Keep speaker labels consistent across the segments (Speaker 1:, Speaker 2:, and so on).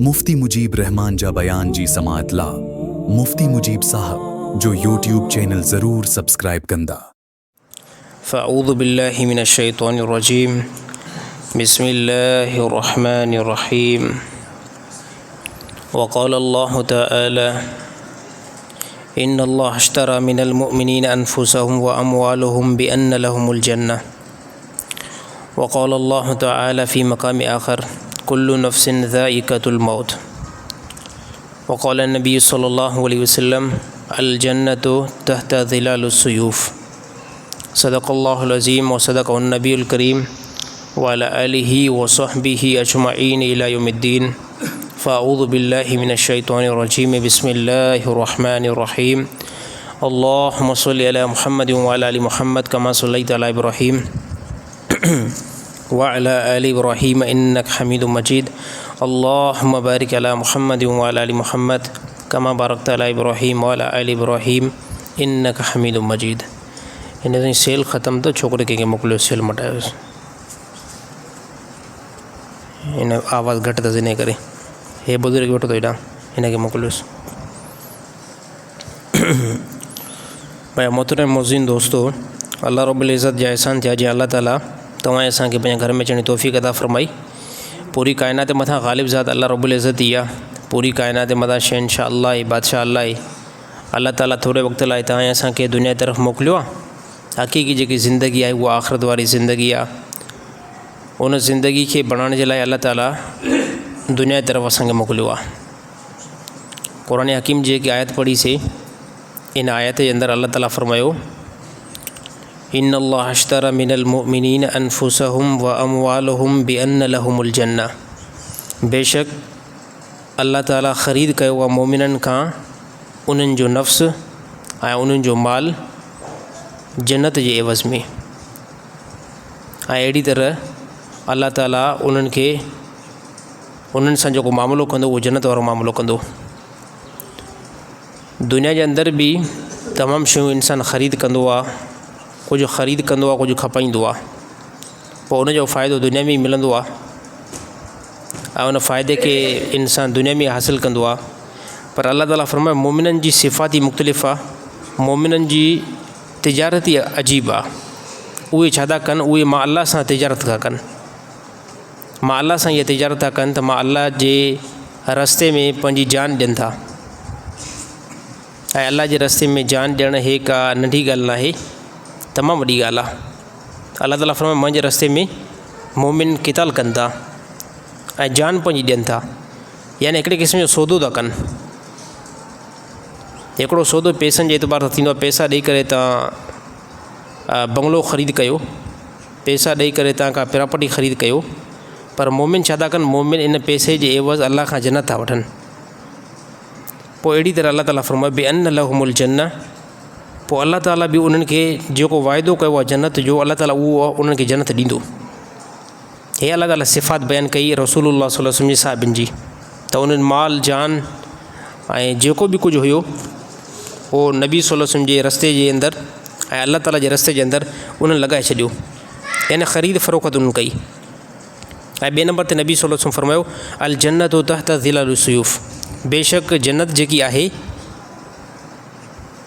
Speaker 1: मुफ्ती मुजीब रहमान जा बयान जी समात ला मुफ्ती मुजीब साहब जो यूट्यूब चैनल ज़रूर सब्सक्राइब कंदा।
Speaker 2: फ़अऊज़ु बिल्लाहि मिनश्शैतानिर्रजीम बिस्मिल्लाहिर्रहमानिर्रहीम वक़ालल्लाहु तआला इन्नल्लाह अश्तरा मिनल मुअमिनीना अनफुसहुम व अमवालहुम बिअन्न लहुमुल जन्नह वक़ालल्लाहु तआला फ़ी मक़ामि आख़र कुल्लु नफ्सिन ज़ाइक़तुल मौत वक़ाल नबी सल्लल्लाहु अलैहि वसल्लम अल जन्नतु तहता ज़िलालुस सुयूफ़ सदक़ल्लाहुल अज़ीम व सदक़हुन नबीयुल करीम व अला आलिहि व सहबिहि अजमईन इला यौमिद्दीन। फ़अऊज़ु बिल्लाहि मिनश्शैतानिर्रजीम बिस्मिल्लाहिर्रहमानिर्रहीम अल्लाहुम्मा सल्लि अला मुहम्मद व अला आलि मुहम्मद कमा सल्लैता अला इब्राहीम व अला आलि इब्राहीम इन्नका हमीदुम मजीद। अल्लाहुम्मा बारिक अला मुहम्मद व अला आलि मुहम्मद कमा बारकता अला इब्राहीम व अला आलि इब्राहीम इन्नका हमीदुम मजीद। इन सेल ख़त्म तो छोकरे के मोकिलियो सेल मटायोसि इन आवाज़ घटि अथसि इन करे हे बुज़ुर्ग वेठो अथव हेॾां हिनखे मोकिलियोसि। भाई मोहतरम मोज़िन दोस्तो, अल्लाह रब्बुल इज़्ज़त जा एहसान थिया जीअं अल्लाह ताला तव्हां असांखे पंहिंजे घर में अचण जी तौफ़ीक़ अता फ़रमाई। पूरी काइनात मथां ग़ालिब ज़ात अल्लाह रब्बुल इज़्ज़त ई आहे। पूरी काइनात मथां शहनशाह अल्लाह आहे, बादशाह अल्लाह आहे। अल्लाह ताला थोरे वक़्त लाइ तव्हां असांखे दुनिया तरफ़ मोकिलियो आहे। हक़ीक़ी जेकी ज़िंदगी आहे उहा आख़िरत वारी ज़िंदगी आहे। उन ज़िंदगी खे बणाइण जे लाइ अल्लाह ताला दुनिया तरफ़ असांखे मोकिलियो आहे। क़ुरान हकीम जी जेकी आयत पढ़ीसीं इन आयत जे अंदरि अल्लाह ताला फ़रमायो इन्नल्लाह अश्तरा मिनल मुअमिनीना अनफुसहुम व अमवालहुम बिअन्न लहुमुल जन्नह। बेशक अल्लाह ताला ख़रीद कयो आहे मोमिननि खां उन्हनि जो नफ़्स ऐं उन्हनि जो माल जन्नत जे एवज़ में। ऐं अहिड़ी तरह अल्लाह ताला उन्हनि खे उन्हनि सां जेको मामिलो कंदो उहो जन्नत वारो मामिलो कंदो। दुनिया जे अंदरि बि तमामु शयूं इंसानु ख़रीद कंदो आहे, कुझु ख़रीद कंदो आहे, कुझु खपाईंदो आहे, पोइ उनजो फ़ाइदो दुनिया में ई मिलंदो आहे ऐं उन फ़ाइदे खे इंसानु दुनिया में हासिलु कंदो आहे। पर अल्लाह ताला फ़रमाए मोमिननि जी सिफ़ात ई मुख़्तलिफ़ आहे, मोमिननि जी तिजारत ई अजीब आहे। उहे छा था कनि, उहे मां अल्लाह सां तिजारत था कनि। मां अल्लाह सां इहा तिजारत था कनि त मां अल्लाह जे रस्ते में पंहिंजी जान ॾियनि था। ऐं अल्लाह जे रस्ते में जान ॾियणु हे का नंढी ॻाल्हि न आहे, तमामु वॾी ॻाल्हि आहे। अल्लाह ताला फ़रमाए मुंहिंजे रस्ते में मोमिन क़िताल कनि था ऐं जान पंहिंजी ॾियनि था, यानी हिकिड़े क़िस्म जो सौदो था कनि। हिकिड़ो सौदो पैसनि जे एतबार सां थींदो आहे। पैसा ॾेई करे तव्हां बंगलो ख़रीद कयो, पैसा ॾेई करे तव्हां का प्रॉपर्टी ख़रीद कयो, पर मोमिन छा था कनि, मोमिन इन पैसे जे एवज़ अल्लाह खां जन्नत था वठनि। पोइ अहिड़ी तरह अल्लाह ताला फ़रमाए बिअन्न लहुमुल जन्नह। पोइ अल्लाह ताला बि उन्हनि खे जेको वाइदो कयो आहे जन्नत जो, अल्लाह ताला उहो उन्हनि खे जन्नत ॾींदो। हे अल्लाह ताला सिफ़ात बयानु कई रसूलुल्लाह सल्लल्लाहु अलैहि वसल्लम जे साहिबनि जी, त उन्हनि माल जान ऐं जेको बि कुझु हुयो उहो नबी सल्लल्लाहु अलैहि वसल्लम जे रस्ते जे अंदरि ऐं अल्लाह ताला जे रस्ते जे अंदरि उन्हनि लॻाए छॾियो, यानी ख़रीद फ़रोख़्त उन्हनि कई। ऐं ॿिए नंबर ते नबी सल्लल्लाहु अलैहि वसल्लम फ़रमायो अल जन्नतु तहता ज़िलालुस सुयूफ़। बेशक जन्नत जेकी आहे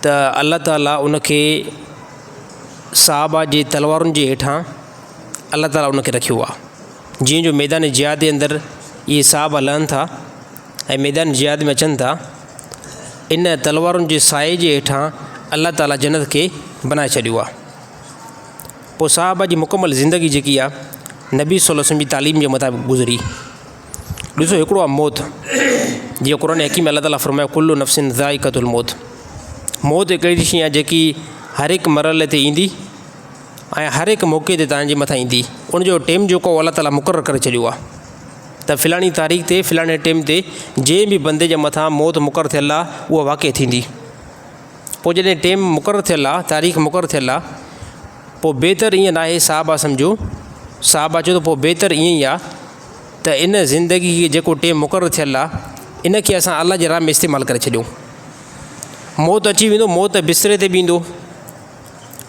Speaker 2: त अल्लाह ताला उनखे सहाबा जे तलवारुनि जे हेठां अल्लाह ताला उनखे रखियो आहे। जीअं जो मैदान जिहाद जे अंदरि इहे सहाबा लहनि था ऐं मैदान जिहाद में अचनि था, इन तलवारुनि जे साए जे हेठां अल्लाह ताला जन्नत खे बनाए छॾियो आहे। पोइ सहाबा जी मुकमल ज़िंदगी जेकी आहे नबी सल्लल्लाहु अलैहि वसल्लम जी तालीम जे मुताबिक़ गुज़री। ॾिसो हिकिड़ो आहे मौत, जीअं क़ुरान हकीम अल्लाह ताला फ़रमायो कुल्लु नफ्सिन ज़ाइक़तुल मौत। मौत हिकु अहिड़ी शइ आहे जेकी हर हिकु मरहले ते ईंदी ऐं हर हिकु मौक़े ते तव्हांजे मथां ईंदी। उनजो टाइम जेको अल्लाह ताला मुक़ररु करे छॾियो आहे त फ़लाणी तारीख़ ते फ़लाणे टाइम ते जंहिं बि बंदे जे मथां मौत मुक़ररु थियल आहे उहा वाक़ई थींदी। पोइ जॾहिं टाइम मुक़ररु थियल आहे, तारीख़ मुक़ररु थियल आहे, पोइ बहितर ईअं न आहे, साहबा सम्झो साहबा चयो त पोइ बहितर ईअं ई आहे त इन ज़िंदगी खे जेको टाइम मुक़ररु थियल आहे इन खे असां अल्लाह जे राह में इस्तेमालु करे छॾियूं। मौत अची वेंदो, मौत बिस्तरे ते बि ईंदो,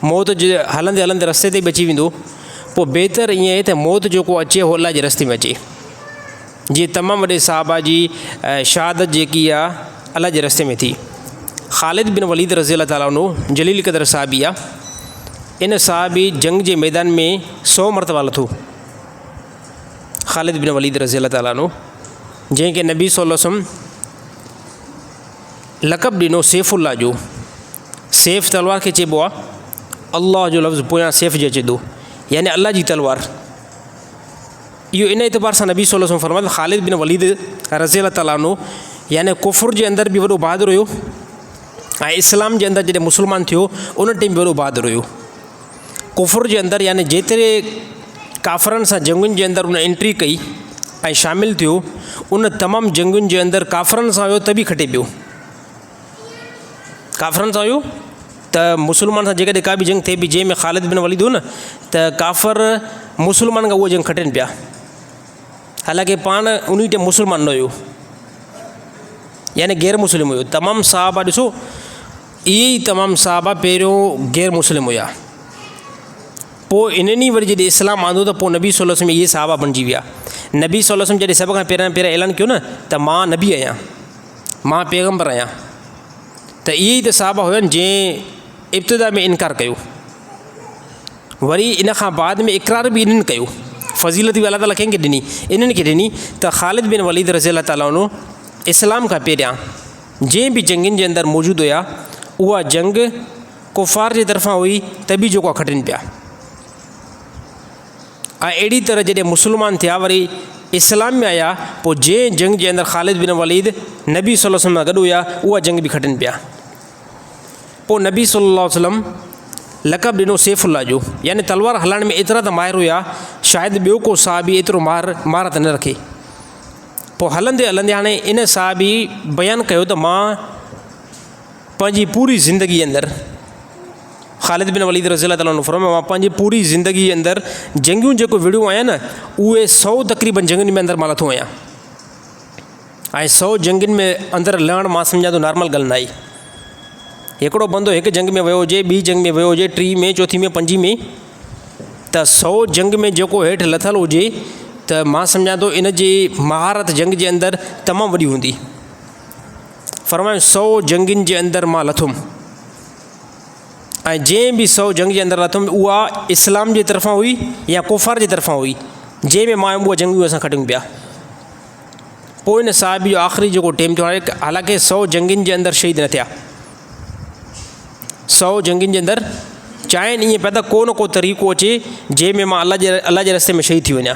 Speaker 2: मौत जे हलंदे हलंदे रस्ते ते बि अची वेंदो। पोइ बहितर ईअं आहे त मौत जेको अचे उहो अल्लाह जे रस्ते में अचे। जीअं तमामु वॾे साहबा जी शहादत जेकी आहे अल्लाह जे रस्ते में थी। ख़ालिद बिन वलीद रज़ी अल्लाह ताला अन्हु जलील क़दर साहबी आहे। इन साहबी जंग जे मैदान में 100 मरतबा लथो। ख़ालिद बिन वलीद रज़ी अल्लाह ताला अन्हु जंहिंखे नबी सल्लल्लाहु अलैहि वसल्लम लक़ब ॾिनो सैफ़ुल्लाह जो। सैफ़ तलवार खे चइबो आहे, अल्लाह जो लफ़्ज़ पोयां सैफ़ जे अचे थो, यानी अल्लाह जी तलवार। इहो इन एतबार सां नबी सल्लल्लाहु अलैहि वसल्लम फ़रमायो ख़ालिद बिन वलीद रज़ी अल्लाह ताला अन्हु यानी कुफ़ुर जे अंदरि बि वॾो बहादुर हुयो ऐं इस्लाम जे अंदरि जॾहिं मुस्लमान थियो उन टाइम बि वॾो बहादुर हुयो। कुफ़ुर जे अंदरि यानी जेतिरे काफ़रनि सां जंगुनि जे अंदरि उन एंट्री कई ऐं शामिलु थियो, उन तमामु जंगुनि जे अंदरि काफ़रनि सां हुयो त बि खटे पियो। काफ़रनि सां हुयो त मुस्लमान सां जेकॾहिं का बि जंग थिए बि जंहिंमें ख़ालिद बिन वलीद हो न, त काफ़र मुस्लमान खां उहा जंग खटनि पिया, हालांकि पाण उन टाइम मुस्लमान न हुयो, यानी गैर मुस्लिम हुयो। तमामु साहबा ॾिसो, इहे ई तमामु साहबा पहिरियों गैर मुस्लिम हुया, पोइ इन्हनि वरी जॾहिं इस्लाम आंदो त पोइ नबी सल्लल्लाहु अलैहि वसल्लम इहे साहबा बणिजी विया। नबी सल्लल्लाहु अलैहि वसल्लम जॾहिं सभ खां पहिरियां ऐलान कयो न त मां नबी आहियां, मां पैगम्बर आहियां, त इहे ई त साहबा हुयनि जंहिं इब्तिदा में इनकार कयो, वरी इन खां बाद में इक़रार बि इन्हनि कयो। फ़ज़ीलत बि अल्लाह ताला कंहिंखे ॾिनी, इन्हनि खे ॾिनी त ख़ालिद बिन वलीद रज़ी अल्लाह ताला अन्हु इस्लाम खां पहिरियां जंहिं बि जंगनि जे अंदरि मौजूदु हुया, उहा जंग कुफ़ार जे तरफ़ां हुई त बि जेको खटनि पिया। ऐं अहिड़ी तरह जॾहिं मुस्लमान थिया वरी इस्लाम में आया, पोइ जंहिं जंग जे अंदरि ख़ालिद बिन वलीद नबी सल्लल्लाहु अलैहि वसल्लम सां गॾु हुया, उहा जंग बि खटनि पिया। पोइ नबी सल्लल्लाहु अलैहि वसल्लम लक़ब ॾिनो सैफ़ुल्लाह जो, यानी तलवार हलाइण में एतिरा त माहिर हुया, शायदि ॿियो को साहबी एतिरो महारत न रखे। पोइ हलंदे हलंदे हाणे इन साहबी बयानु कयो त मां पंहिंजी पूरी ज़िंदगी अंदरि, ख़ालिद बिन वलीद रज़ी अल्लाह ताला अन्हु फरमायो मां पंहिंजी पूरी ज़िंदगी अंदरि जंगियूं जेको विड़ियूं आहियां न, उहे 100 तक़रीबन जंगुनि में अंदरि मां लथो आहियां। ऐं 100 जंगुनि में अंदरि लहणु मां सम्झां थो नॉर्मल ॻाल्हि न आहे। हिकिड़ो बंदो हिकु जंग में वियो हुजे, ॿी जंग में वियो हुजे, 3 में, 4 में, 5 में, त 100 जंग में जेको हेठि लथल हुजे त मां सम्झां थो इन जी महारत जंग जे अंदरि तमामु वॾी हूंदी। फरमायो 100 जंगुनि जे अंदरि मां लथुमि, ऐं जंहिं बि 100 जंग जे अंदरि लथुमि उहा इस्लाम जे तरफ़ां हुई या कुफ़ार जे तरफ़ां हुई, जंहिंमें मां उहा जंगियूं असां खटियूं पिया। पोइ इन साहिब जो आख़िरी जेको टाइम थियो, हालांकि 100 जंगुनि जे अंदरि शहीद न थिया, 100 जंगुनि जे अंदरि चाहिनि ईअं पिया त को न को तरीक़ो अचे जंहिंमें मां अल्लाह जे रस्ते में शहीद थी वञा,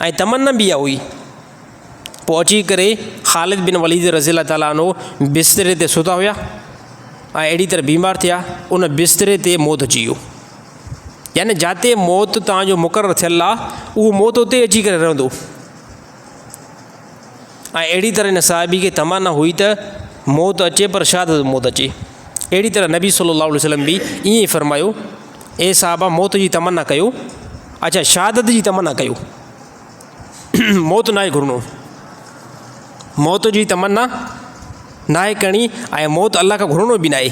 Speaker 2: ऐं तमन्ना बि इहा हुई। पोइ अची करे ख़ालिद बिन वलीद रज़ी अल्लाह ताला अन्हु बिस्तरे ते सुता हुया ऐं अहिड़ी तरह बीमार थिया, उन बिस्तरे ते मौत अची वियो। यानी जिते मौत तव्हांजो मुक़ररु थियल आहे, उहो मौत उते अची करे रहंदो। ऐं अहिड़ी तरह इन साहिबी खे तमन्ना हुई त मौत अचे पर शहादत मौत अचे। अहिड़ी तरह नबी सल्लल्लाहु अलैहि वसल्लम बि ईअं ई फरमायो, ए साहबा मौत जी तमन्ना कयो, अच्छा शहादत जी तमन्ना कयो, मौत न आहे घुरनो, मौत जी तमन्ना न आहे करणी, ऐं मौत अल्लाह खां घुरनो बि न आहे।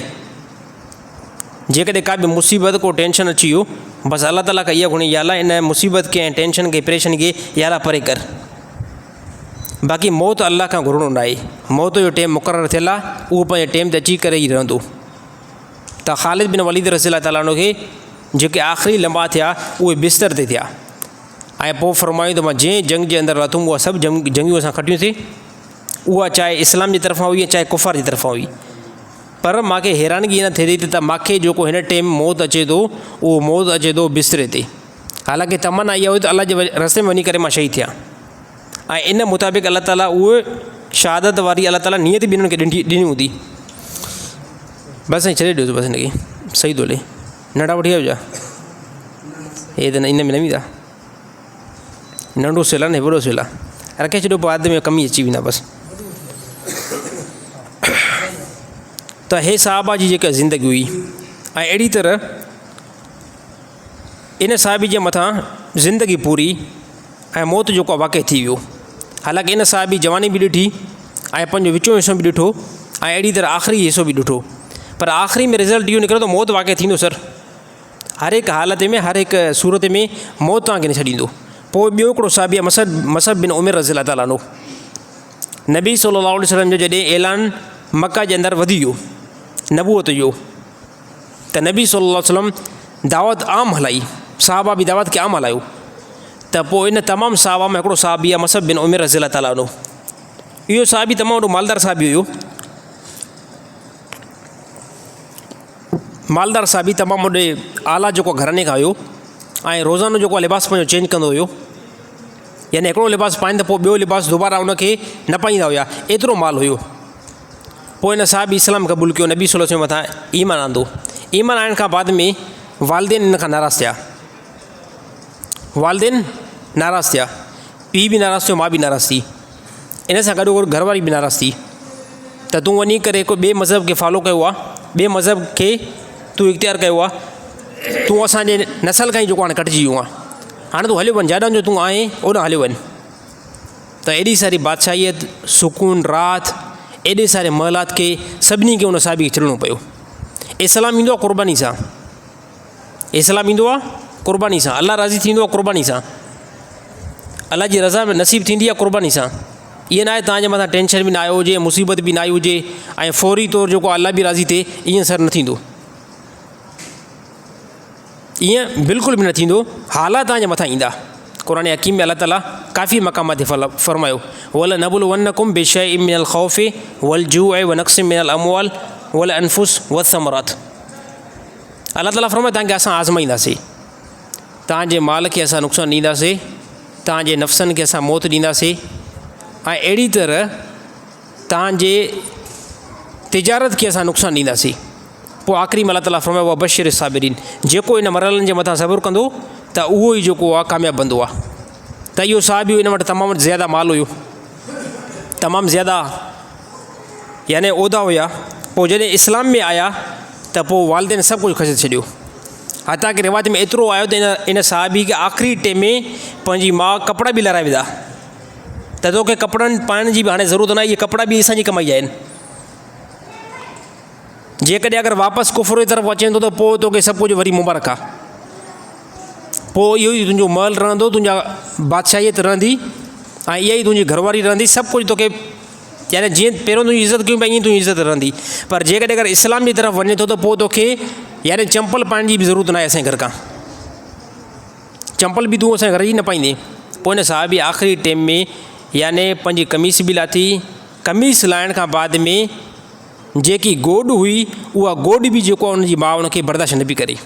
Speaker 2: जेकॾहिं का बि मुसीबत को टेंशन अची वियो, बसि अल्लाह ताला खां इहा घुरणी, या अल्लाह इन मुसीबत खे ऐं टेंशन खे परेशानी खे या अल्लाह परे कर। बाक़ी मौत अल्लाह खां घुरनो न आहे। मौत जो टाइम मुक़ररु थियल आहे, उहो पंहिंजे टाइम ते अची करे ई रहंदो। त ख़ालिद बिन वलीद रज़ी अल्लाह ताला अन्हु खे जेके आख़िरी लम्हा थिया उहे बिस्तर ते थिया, ऐं पोइ फरमायूं त मां जंहिं जंग जे अंदरि लथुमि उहा सभु जंगियूं असां खटियूंसीं, उहा चाहे इस्लाम जी तरफ़ां हुई चाहे कुफ़ार जी तरफ़ां हुई। पर मूंखे हैरानगी न थिए थी त मूंखे जेको हिन टाइम मौत अचे थो, उहो मौत अचे थो बिस्तरे ते। हालांकि तमन्ना इहा हुई त अल्लाह जे रस्ते में वञी करे मां शहीद थियां, ऐं इन मुताबिक़ अल्लाह ताला उहे शहादत वारी अल्लाह ताला नियत बि हिननि खे ॾिनी हूंदी। बसि साईं छॾे ॾियोसि, बसि हिनखे सही थो हले, नंढा वठी आयो छा? हे त इन में न ईंदा, नंढो सेल आहे न, वॾो सेल आहे, रखे छॾियो, पोइ आदि में कमी अची वेंदा बसि। त हे साहबा जी जेका ज़िंदगी हुई, ऐं अहिड़ी तरह इन साहिबी जे मथां ज़िंदगी पूरी ऐं मौत जेको वाक़ई थी वियो। हालांकि इन साहिबी जवानी बि ॾिठी ऐं पंहिंजो विचो हिसो बि ॾिठो, ऐं अहिड़ी तरह आख़िरी हिसो बि ॾिठो, पर आख़िरी में रिज़ल्ट इहो निकिरो त मौत वाक़ई थींदो। सर हर हिकु हालत में, हर हिकु सूरत में मौत तव्हांखे न छॾींदो। पोइ ॿियो हिकिड़ो साहबी आहे मसअब बिन उमर रज़ी अल्लाह ताला अन्हु। नबी सल्लल्लाहु अलैहि वसल्लम जो जॾहिं ऐलान मक्का जे अंदरि वधी वियो नबूअत जो, त नबी सल्लल्लाहु अलैहि वसल्लम दावत आम हलाई, साहबा बि दावत खे आम हलायो। त पोइ इन तमामु साहबा में हिकिड़ो साहबी आहे मसअब बिन उमर रज़ी अल्लाह ताला अन्हु। इहो साहबी तमामु वॾो मालदार साहबी हुयो। मालदार साहबी तमामु वॾे आला जेको घराने खां हुयो ऐं रोज़ानो जेको लिबास पंहिंजो चेंज कंदो हुयो, यानी हिकिड़ो लिबास पाइनि त पोइ ॿियो लिबास दुबारा उनखे न पाईंदा हुया, एतिरो माल हुयो। पोइ हिन साहबी इस्लाम क़बूल कयो, नबी सल्लल्लाहु अलैहि वसल्लम मथां ईमान आंदो। ईमान आणण खां बाद में वालिदेन इन खां नाराज़ थिया, वालिदेन नाराज़ थिया, पीउ बि नाराज़ थियो, माउ बि नाराज़ थी, इन सां गॾोगॾु घरवारी बि नाराज़ थी। त तूं वञी करे हिकु ॿिए मज़हब खे फॉलो कयो आहे, ॿिए मज़हब खे तूं इख़्तियार कयो आहे, तूं असांजे नसल खां ई जेको हाणे कटिजी वियो आहे, हाणे तूं हलियो वञ, जाॾां जो तूं आहीं ओॾां हलियो वञ। त एॾी सारी बादशाहियत, सुकून, राहत, एॾे सारे महलात खे सभिनी खे उन साहबी खे छॾिणो पियो। इस्लाम ईंदो आहे क़ुर्बानी सां, इस्लाम ईंदो आहे क़ुर्बानी सां, अलाह राज़ी थींदो आहे क़ुर्बानी सां, अलाह जी रज़ा में नसीब थींदी आहे क़ुर्बानी सां। ईअं न आहे तव्हांजे मथां टेंशन बि न आयो हुजे, मुसीबत बि न आई हुजे ऐं फौरी तौरु जेको अलाह बि राज़ी थिए, ईअं असरु न थींदो, ईअं बिल्कुलु बि न थींदो। हालात तव्हांजे मथां ईंदा। क़ुरान हकीम में अलाह ताला काफ़ी मक़ामात ते फ़रमायो, वल नबलुवन्नकुम बिशैइन मिनल ख़ौफ़ि वल जूअ व नक़्सिन मिनल अमवाल वल अनफुस वस्समरात। अलाह ताला फ़रमायो तव्हांखे असां आज़माईंदासीं, तव्हांजे माल खे असां नुक़सानु ॾींदासीं, तव्हांजे नफ़्सनि खे असां मौत ॾींदासीं, ऐं अहिड़ी तरह तव्हांजे तिजारत खे असां नुक़सानु ॾींदासीं। पोइ आख़िरी में अलाह ताला फ़रमायो व बशिर साबिरीन, जेको इन मरहलनि जे मथां सब्र कंदो त उहो ई जेको आहे कामयाबु बंदो आहे। त इहो साहबी इन वटि तमामु ज़्यादा माल हुयो, तमामु ज़्यादा यानी उहिदा हुया। पोइ जॾहिं इस्लाम में आया त पोइ वालिदेन सभु कुझु खसे छॾियो। हता की रिवाज में एतिरो आयो त इन साहबी खे आख़िरी टाइम में पंहिंजी माउ कपिड़ा बि लाराए विधा, त तोखे कपिड़नि पाइण जी बि हाणे ज़रूरत न आहे, इहे कपिड़ा बि असांजी कमाई आहिनि। जेकॾहिं अगरि वापसि कुफ़र जी तरफ़ अचे थो त पोइ तोखे सभु कुझु वरी मुबारक आहे, पोइ इहो ई तुंहिंजो महल रहंदो, तुंहिंजा बादशाहियत रहंदी ऐं इहा ई तुंहिंजी घरवारी रहंदी, सभु कुझु तोखे यानी जीअं पहिरियों तुंहिंजी इज़त कयूं पिया ईअं तुंहिंजी इज़त रहंदी। पर जेकॾहिं अगरि इस्लाम जी तरफ़ वञे थो त पोइ तोखे यानी चंपल पाइण जी बि ज़रूरत न आहे, असांजे घर खां चंपल बि तूं असांजे घर जी न पाईंदे। पोइ हिन साहबी आख़िरी टाइम में यानी पंहिंजी कमीस बि लाथी, कमीस लाइण खां बाद में जेकी गोॾ हुई उहा गोॾ बि जेको आहे उनजी माउ उनखे बर्दाश्त न पई करे,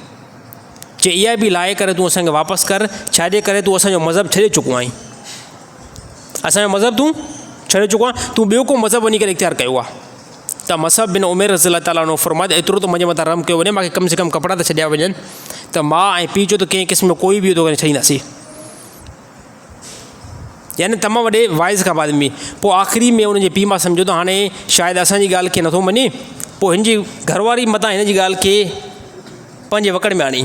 Speaker 2: चए इहा बि लाहे करे तूं असांखे वापसि कर, छाजे करे तूं असांजो मज़हब छॾे चुको आहीं, असांजो मज़हब तूं छॾे चुको आहे, तूं ॿियो को मज़हब वञी करे इख़्तियार कयो आहे। त मसअब बिन उमर रज़ी अल्लाह ताला अन्हु फ़रमायो एतिरो त मुंहिंजे मथां रहम कयो वञे, मूंखे कम से कम कपिड़ा त छॾिया वञनि, त माउ ऐं पीउ जो त कंहिं क़िस्म जो कोई बि थो करे छॾींदासीं, यानी तमामु वॾे वाइज़ खां बाद में। पोइ आख़िरी में उनजे पीउ मां सम्झो त हाणे शायदि असांजी ॻाल्हि खे नथो मञे, पोइ हिन जी घरवारी मथां हिन जी ॻाल्हि खे पंहिंजे वकड़ में आणी,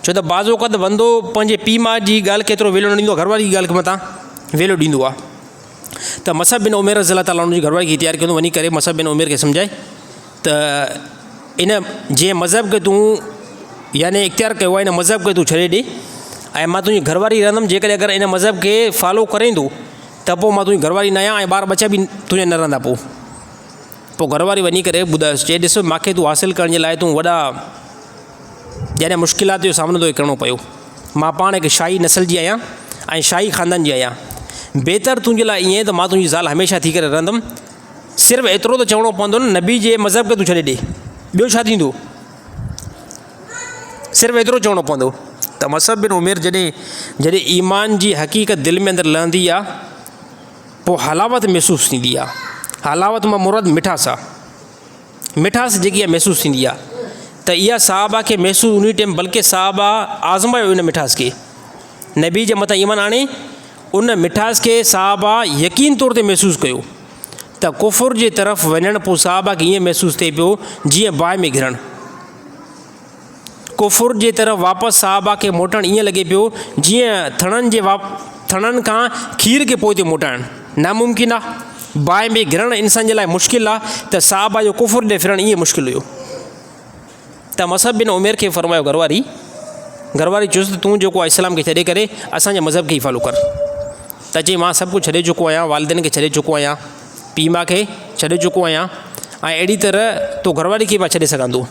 Speaker 2: छो त बाज़ो क़द बंदो पंहिंजे पीउ माउ जी ॻाल्हि खे एतिरो वेलो न ॾींदो, घरवारी जी ॻाल्हि खे मथां वेलो ॾींदो आहे। त मसअब बिन उमर रज़ी अल्लाह ताला उनजी घरवारी खे इख़्तियार कंदो, वञी करे मसअब बिन उमर खे सम्झाए त इन जंहिं मज़हब खे तूं यानी इख़्तियार कयो आहे, इन मज़हब खे तूं छॾे ॾे ऐं मां तुंहिंजी घरवारी रहंदमि, जेकॾहिं अगरि इन मज़हब खे फॉलो करेंदो त पोइ मां तुंहिंजी घरवारी न आहियां ऐं ॿार बचा बि तुंहिंजा न रहंदा। पोइ घरवारी वञी करे ॿुधायोसि, चए ॾिस मूंखे तूं हासिलु करण जे लाइ तूं वॾा यानी मुश्किलात जो सामनो तो करिणो पियो, मां पाण हिकु शाही नसल जी आहियां ऐं शाही ख़ानदान जी आहियां, बहितर तुंहिंजे लाइ ईअं त मां तुंहिंजी ज़ाल हमेशह थी करे रहंदमि, सिर्फ़ु एतिरो त चवणो पवंदो न नबी जे मज़हब खे तूं छॾे ॾे, ॿियो छा थींदो, सिर्फ़ु एतिरो चवणो पवंदो। त मसअब बिन उमर जॾहिं ईमान जी हक़ीक़त दिलि में अंदरि लहंदी आहे, पोइ हलावत महसूसु थींदी आहे, हलावत मां मुराद मिठास आहे, मिठास जेकी आहे महसूसु थींदी आहे, त इहा साहबा खे महसूसु उन टाइम, बल्कि साहबा आज़मायो इन मिठास खे, नबी जे मथां ईमान आणे उन मिठास खे साहबा यकीन तौर ते महसूसु कयो, त कुफ़ुर जे तरफ़ वञण पोइ साहबा खे ईअं महसूसु थिए पियो जीअं बाहि में घिरणु, कुफ़ुर जे तरफ़ वापसि साहबा खे मोटणु ईअं लॻे पियो जीअं थणनि खां खीर खे पोइ ते मोटाइणु नामुमकिन आहे, बाहि में घिरणु इंसान जे लाइ मुश्किल आहे, त साहबा जो कुफ़ुर ॾे फिरणु ईअं मुश्किल हुयो। त मसअब बिन उमर खे फ़रमायो घरवारी घरवारी चुसि तूं जेको आहे इस्लाम खे छॾे करे असांजे मज़हब खे ई फॉलो कर। त चई मां सभु कुझु छॾे चुको आहियां, वालिदनि खे छॾे चुको आहियां, पीउ माउ खे छॾे चुको आहियां, ऐं अहिड़ी तरह तो घरवारी खे मां छॾे सघां थो,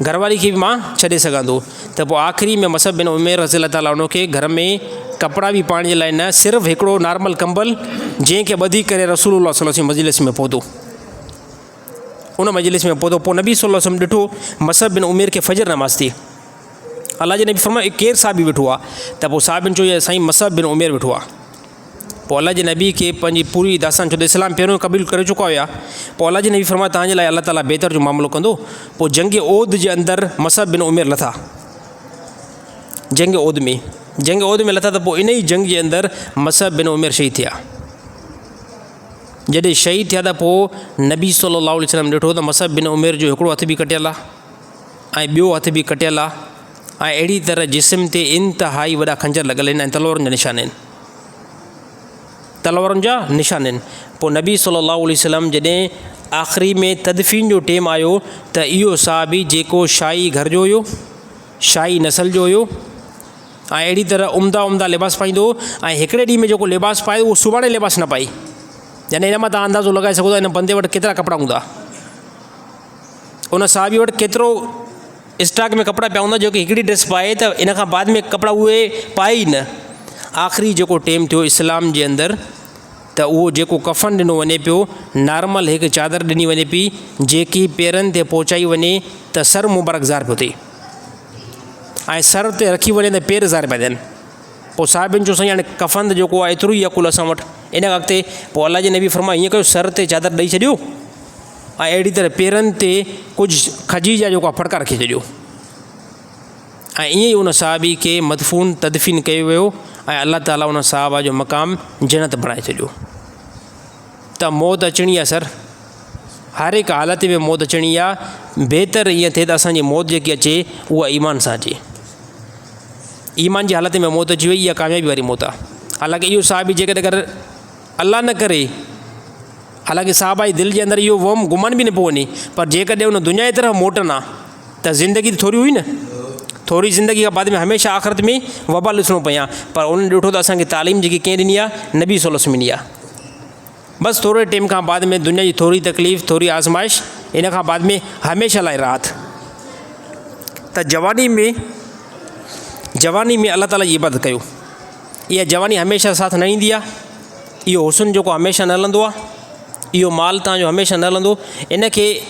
Speaker 2: घरवारी खे बि मां छॾे सघां थो। त पोइ आख़िरी में मसअब बिन उमेर रज़ी अल्लाह ताला उन खे घर में कपिड़ा बि पाइण जे लाइ न, सिर्फ़ु हिकिड़ो नॉर्मल कंबल जंहिंखे ॿधी करे रसूलुल्लाह सल्लल्लाहु अलैहि वसल्लम मजलिस में पहुतो, उन मजलिस में पहुतो। पोइ नबी सल्लल्लाहु अलैहि वसल्लम ॾिठो मसअब बिन उमेर खे फजर नमाज़ थी, अल्लाह जे नबी फरमायो केरु साहबी वेठो आहे? त पोइ साहिबनि चयो साईं मसअब बिन उमेर वेठो आहे। पोइ अल्लाह जे नबी खे पंहिंजी पूरी दास्तान, छो त इस्लाम पहिरियों क़बूल करे चुका हुया। पोइ अल्लाह जे नबी फरमायो तव्हांजे लाइ अल्लाह ताला बहितर जो मामिलो कंदो। पोइ जंग ओद जे अंदरि मसअब बिन उमेर लथा, जंग ओद में लथा। त पोइ इन ई जंग जे अंदरि मसअब बिन उमेर शहीद थिया। जॾहिं शहीद थिया त पोइ नबी सल्लल्लाहु अलैहि वसल्लम ॾिठो त मसअब बिन उमेर जो हिकिड़ो हथ बि कटियल आहे ऐं ॿियो हथ बि कटियल आहे, ऐं अहिड़ी तरह जिस्म ते इंतिहाई वॾा खंजर लॻल आहिनि ऐं तलवारुनि जा निशान आहिनि, तलवारुनि जा निशान आहिनि। पोइ नबी सल्लल्लाहु अलैहि वसल्लम जॾहिं आख़िरी में तदफ़ीन जो टाइम आयो त इहो साहबी जेको शाही घर जो हुयो, शाही नसल जो हुयो, ऐं अहिड़ी तरह उम्दा लिबास पाईंदो, ऐं हिकिड़े ॾींहं में जेको लिबास पाए उहो सुभाणे लिबास न पाई। यानी इन मां तव्हां अंदाज़ो लॻाए सघो था हिन बंदे वटि केतिरा कपिड़ा हूंदा, उन साहबी वटि केतिरो स्टॉक में कपिड़ा पिया हूंदा जेके हिकिड़ी ड्रेस पाए त इन खां बाद में कपिड़ा उहे पाए ई न। आख़िरी जेको टाइम थियो इस्लाम जे अंदरि त उहो जेको कफ़न ॾिनो वञे पियो, नॉर्मल हिकु चादर ॾिनी वञे पई जेकी पेरनि ते पहुचाई वञे त सर मुबारक ज़ार पियो थिए, ऐं सर ते रखी वञे त पेर ज़ार पिया थियनि। पोइ साहिबनि जो साईं हाणे कफ़न जेको आहे एतिरो ई अकुल असां वटि। इन अॻिते पोइ अल्लाह जे नबी फरमायो हीअं कयो सर ते चादर ॾेई छॾियो ऐं अहिड़ी तरह पेरनि ते कुझु खजी जा जेको आहे फड़का रखी छॾियो, ऐं ईअं ई उन साहबी खे मदफ़ून तदफ़ीन कयो वियो ऐं अल्लाह ताला उन साहबा जो मक़ाम जन्नत बणाए छॾियो। त मौत अचणी आहे सर, हर हिकु हालत में मौत अचणी आहे। बहितर ईअं थिए त असांजी मौत जेकी अचे उहा ईमान सां अचे, ईमान जी हालत में मौत अची वई, इहा कामयाबी वारी मौत आहे। हालांकि इहो साहबी जेकॾहिं अगरि अल्लाह न करे, हालांकि साहबा जी दिलि जे अंदरि इहो वहम गुमान बि न पियो वञे, पर जेकॾहिं उन दुनिया जी तरफ़ मोटनि आहे त ज़िंदगी त थोरी हुई न, थोरी ज़िंदगी खां बाद में हमेशह आख़िरत में वबाल ॾिसणो पई आहे। पर उन्हनि ॾिठो त असांखे तालीम जेकी कंहिं ॾिनी आहे, नबी सल्लल्लाहु अलैहि वसल्लम ॾिनी आहे। बसि थोरे टाइम खां बाद में दुनिया जी थोरी तकलीफ़, थोरी आज़माइश, इन खां बाद में हमेशह लाइ राहत। त जवानी में अल्लाह ताला जी इबादत कयो, इहा जवानी हमेशह साथ न ईंदी आहे, इहो हुस्न जेको हमेशह न हलंदो आहे, इहो माल तव्हांजो हमेशह न हलंदो। इनखे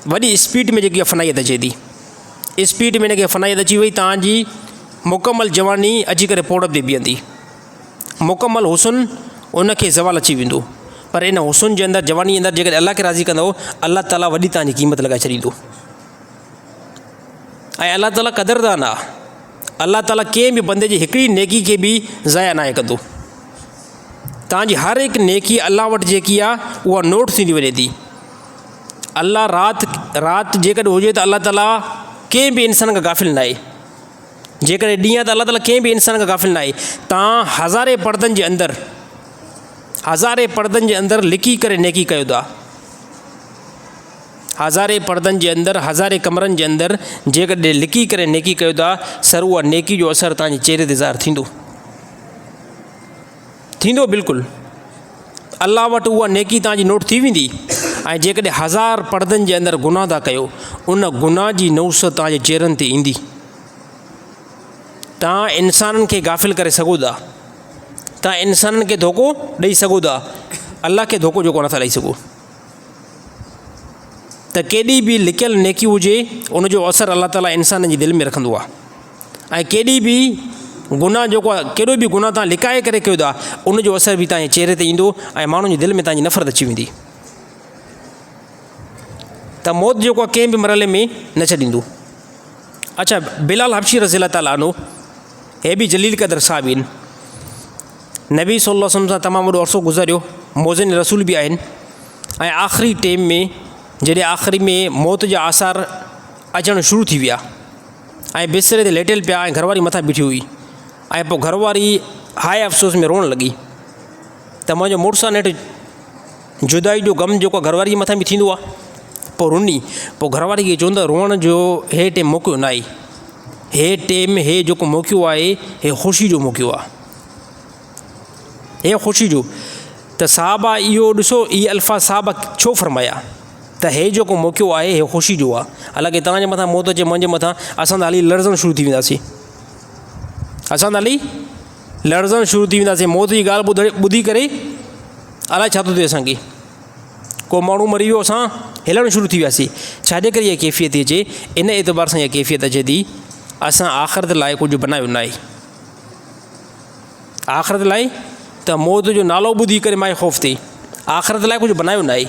Speaker 2: वॾी स्पीड में जेकी आहे फ़नाइयत अचे थी, स्पीड में इनखे फ़नाइयत अची वई, तव्हांजी मुकमल जवानी अची करे पोड़ ते बीहंदी, मुकमल हुस्न उनखे ज़वाल अची वेंदो। पर इन हुस्न जे अंदरि, जवानी जे अंदरि जेकॾहिं अल्लाह खे राज़ी कंदो, अल्लाह ताला वॾी तव्हांजी क़ीमत लॻाए छॾींदो। ऐं अल्लाह ताला क़दरदान आहे, अल्लाह ताला कंहिं बि बंदे जी हिकिड़ी नेकी खे बि ज़ाया न कंदो। तव्हांजी हर हिकु नेकी अल्लाह वटि जेकी आहे उहा नोट थींदी वञे थी। अल्लाह राति जेकॾहिं हुजे त अल्लाह ताला कंहिं बि इंसान खां गाफ़िल न आहे, जेकॾहिं ॾींहुं आहे त अल्लाह ताला कंहिं बि इंसान खां गाफ़िल न आहे। तव्हां हज़ारे पर्दनि जे अंदरि लिकी करे नेकी कयो था, हज़ारे पर्दनि जे अंदरि, हज़ारे कमरनि जे अंदरि जेकॾहिं लिकी करे नेकी कयो था, सर उहा नेकी जो असरु तव्हांजे चहिरे ते ज़ाहिर थींदो बिल्कुलु। अल्लाह वटि उहा नेकी तव्हांजी नोट थी वेंदी। ऐं जेकॾहिं हज़ार पर्दनि जे अंदरि गुनाह था कयो, उन गुनाह जी नौस तव्हांजे चहिरनि ते ईंदी। तव्हां इंसाननि खे गाफ़िल करे सघो था, तव्हां इंसाननि खे धोखो ॾेई सघो था, अल्लाह खे धोखो जेको नथा ॾेई सघो। त केॾी बि लिकियल नेकी हुजे, उनजो असरु अल्लाह ताला इंसान जी दिलि में रखंदो आहे। ऐं केॾी बि गुनाह जेको आहे, कहिड़ो बि गुनाह तव्हां लिकाए करे कयो था, उनजो असरु बि तव्हांजे चहिरे ते ईंदो ऐं माण्हुनि जी दिलि में तव्हांजी नफ़रत अची वेंदी। त मौत जेको आहे कंहिं बि मरहले में न छॾींदो। अच्छा, बिलाल हबशी रज़ी अल्लाह ताला अन्हु, हे बि जलील क़दर साहबी आहिनि, नबी सल्लल्लाहु अलैहि वसल्लम सां तमामु वॾो अरसो गुज़ारियो, मोज़न रसूल बि आहिनि। ऐं आख़िरी टाइम में जॾहिं आख़िरी में मौत जा आसार अचणु शुरू थी विया ऐं बिस्तरे ते लेटियल पिया ऐं घरवारी मथां बीठी हुई, ऐं पोइ घरवारी हाय अफ़सोस में रोअणु लॻी त मुंहिंजो मुड़ुसु आहे नेठि जुदाई जो ग़म जेको घरवारी जे मथां बि थींदो आहे। पोइ रुनी, पोइ घरवारी खे चवंदा रोअण जो हे टाइम मौक़ो न आहे, हे टेम हे जेको मौक़ो आहे हे ख़ुशी जो मौक़ो आहे, हे ख़ुशी जो। त साहबा इहो ॾिसो इहे अल्फाज़ साहबा छो फरमाया त हे जेको मौक़ो आहे हे ख़ुशी जो आहे। हालांकि तव्हांजे मथां मौत अचे मुंहिंजे मथां असां त हाली लड़ज़ण शुरू थी वेंदासीं, असां त हाली लड़ज़ण शुरू थी वेंदासीं। मौत जी ॻाल्हि ॿुधी करे अलाए छा थो थिए असांखे, को माण्हू मरी वियो असां हिलणु शुरू थी वियासीं। छाजे करे इहा कैफ़ियत थी अचे? इन एतबार सां इहा कैफ़ियत अचे थी असां आख़िरत लाइ कुझु बनायो न आहे। आख़िरत लाइ त मौत जो नालो ॿुधी करे मां ख़ौफ़ थिए, आख़िरत लाइ कुझु बनायो न आहे।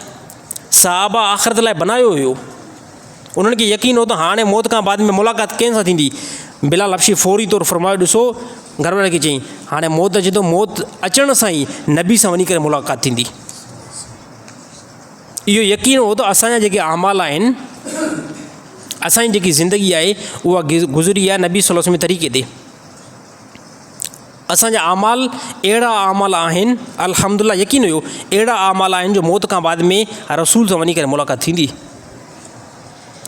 Speaker 2: साहबा आख़िरत लाइ बनायो हुयो, उन्हनि खे यकीन हो त हाणे मौत खां बाद में मुलाक़ात कंहिं सां थींदी। बिलाल हबशी फौरी तौरु फरमायो, ॾिसो घरवारे खे चई हाणे मौत अचे थो, मौत अचण सां ई नबी सां वञी करे मुलाक़ात थींदी। इहो यकीन हो त असांजा जेके अमाल आहिनि, असांजी जेकी ज़िंदगी आहे उहा गुज़री आहे नबी सल्लल्लाहु अलैहि वसल्लम तरीक़े ते। असांजा अमाल अहिड़ा अमाल आहिनि, अल्हम्दुलिल्लाह यकीन हुयो अहिड़ा अमाल आहिनि जो मौत खां बाद में रसूल सां वञी करे मुलाक़ात थींदी।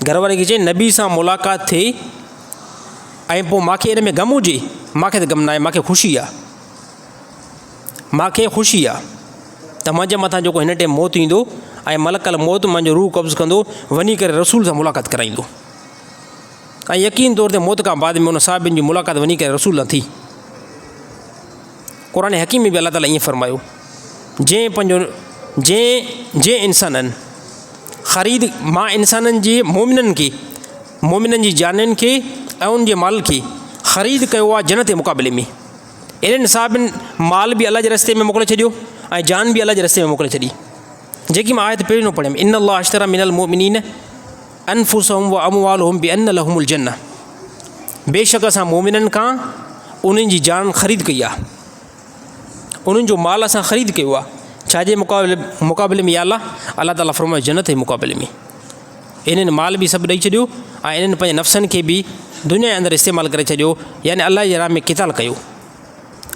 Speaker 2: घरवारे खे चई नबी सां मुलाक़ात थिए ऐं पोइ मूंखे इन में ग़म हुजे, मूंखे त ग़म न आहे, मूंखे ख़ुशी आहे, मूंखे ख़ुशी आहे त मुंहिंजे मथां जेको हिन टाइम मौत ईंदो ऐं मलकल मौत मुंहिंजो रूह कब्ज़ कंदो, वञी करे रसूल सां मुलाक़ात कराईंदो। ऐं यकीन तौर ते मौत खां बाद में उन साहिबनि जी मुलाक़ात वञी करे रसूल न थी। क़ुरान हकीम में बि अलाह ताला ईअं फरमायो, जंहिं इंसाननि ख़रीद मां इंसाननि जे मोमिननि जी जाननि खे ऐं उनजे माल खे ख़रीद कयो आहे जन्नत जे मुक़ाबले में। इन्हनि साहिबनि माल बि अलाह जे रस्ते में मोकिले छॾियो ऐं जान बि अलाह जे रस्ते में मोकिले छॾी, जेकी मां आयत पहिरियों न पढ़ियमि, इन अल्लाह अश्तरा मिनल मुमिनीन अनफुसहुम व अमवालहुम बिअन्न लहुमुल जन्नह। बेशक असां मोमिननि खां उन्हनि जी जान ख़रीद कई आहे, उन्हनि जो माल असां ख़रीद कयो आहे। छाजे मुक़ाबले में? या अल्लाह ताला फरमायो जन्नत जे मुक़ाबले में। इन्हनि माल बि सभु ॾेई छॾियो ऐं इन्हनि पंहिंजे नफ़्सनि खे बि दुनिया जे अंदरि इस्तेमालु करे छॾियो, यानी अलाह जे राह में क़िताल कयो।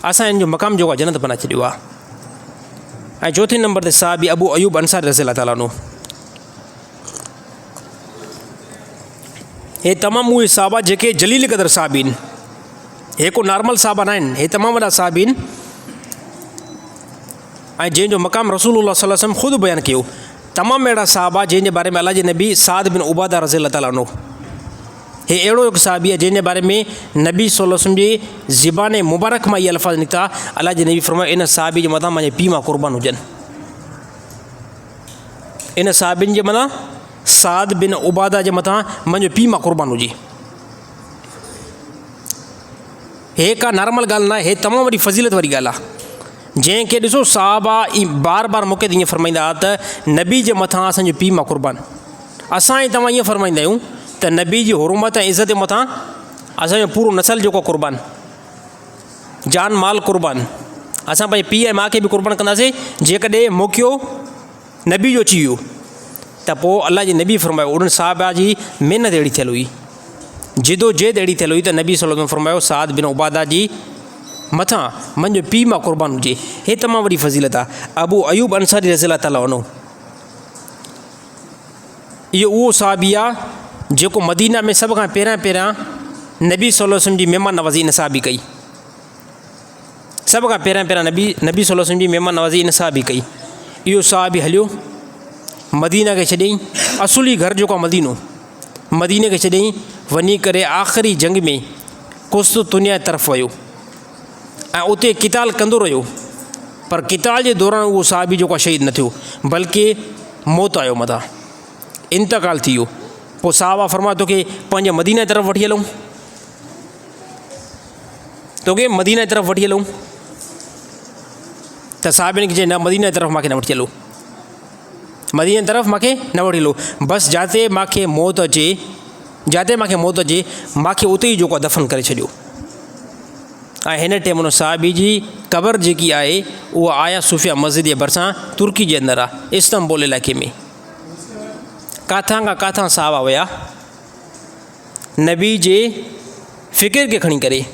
Speaker 2: असां इन जो मक़ाम जेको आहे जन्नत बणाए छॾियो आहे। ऐं चौथे नंबर ते साहबी अबू अयूब अंसारी रज़ियल्लाहु ताला अन्हु, हे तमामु उहे साहबा जेके जलील क़दर साहबीन, हे को नॉर्मल साहबा न आहिनि, हे तमामु वॾा साहबीन ऐं जंहिंजो मक़ाम रसूलुल्लाह सल्लल्लाहु अलैहि वसल्लम ख़ुदि बयानु कयो। तमामु अहिड़ा साहबा जंहिंजे बारे में अलाह जे नबी साद बिन उबादा रज़ियल्लाहु ताला अन्हु, हे अहिड़ो हिकु साहबी आहे जंहिंजे बारे में नबी सल्लल्लाहु अलैहि वसल्लम जी ज़बान मुबारक मां इहे अल्फाज़ निकिता, अलाह जे नबी फरमायो इन साहबी जे मथां मुंहिंजे पीउ मां क़ुर्बान हुजनि। इन साहबिन जे मथां साद बिन उबादा जे मथां मुंहिंजो पीउ मां क़ुर्बान हुजे। हे का नॉर्मल ॻाल्हि न आहे, हे तमामु वॾी फज़ीलत वारी ॻाल्हि आहे। जंहिंखे ॾिसो साहबा बार बार मूंखे ईअं फरमाईंदा हुआ त नबी जे मथां असांजो पीउ मां क़ुर्बान। असां ऐं तव्हां ईअं फरमाईंदा आहियूं त नबी जी हुर्मत ऐं इज़त जे मथां असांजो पूरो नसल जेको क़ुर्बान, जान माल क़ुर्बान। असां पंहिंजे पीउ ऐं माउ खे बि क़ुर्बान कंदासीं जेकॾहिं मौक़ो नबी जो अची वियो त पोइ अलाह जे नबी फरमायो उन्हनि साहबा जी महिनत अहिड़ी थियल हुई, जिदोजहद अहिड़ी थियल हुई त नबी सल्लल्लाहु अलैहि वसल्लम फरमायो साद बिन उबादा जी मथां मुंहिंजो पीउ मां क़ुर्बान हुजे। हे तमामु वॾी फज़ीलत आहे। अबू अयूब अंसारी रज़ियल्लाहु ताला अन्हु, इहो उहो साहबी आहे जेको मदीना में सभ खां पहिरियां नबी सल्लल्लाहु अलैहि वसल्लम जी महिमान नवाज़ी इन साहबी कई। सभ खां पहिरियां नबी सल्लल्लाहु अलैहि वसल्लम जी महिमान नवाज़ी इन साहबी कई। इहो साहबी हलियो मदीना खे छॾियईं, असुली घर जेको आहे मदीने खे छॾियईं, वञी करे आख़िरी जंग में कुस्तुनिया तरफ़ वियो ऐं उते क़िताल कंदो रहियो। पर क़िताल जे दौरान उहो साहबी जेको आहे शहीद न थियो, बल्कि मौत आयो मथां, इंतकाल थी वियो। पोइ साहबा फरमायो तोखे पंहिंजे मदीना जी तरफ़ वठी हलूं, तोखे मदीना जी तरफ़ वठी हलूं। त साहबिन खे चई न, मदीना जी तरफ़ मूंखे न वठी हलो, मदीना जी तरफ़ मूंखे न वठी हलो, बसि जिते मूंखे मौत अचे मूंखे उते ई जेको आहे दफ़न करे छॾियो। ऐं हिन टाइम उन साहबी जी क़बर जेकी आहे उहा आया सूफ़िया मस्जिद जे भरिसां तुर्की जे अंदरि आहे, इस्तांबुल इलाइक़े में। काथां खां काथां साहबा विया नबी जे फ़िक्र खे खणी करे,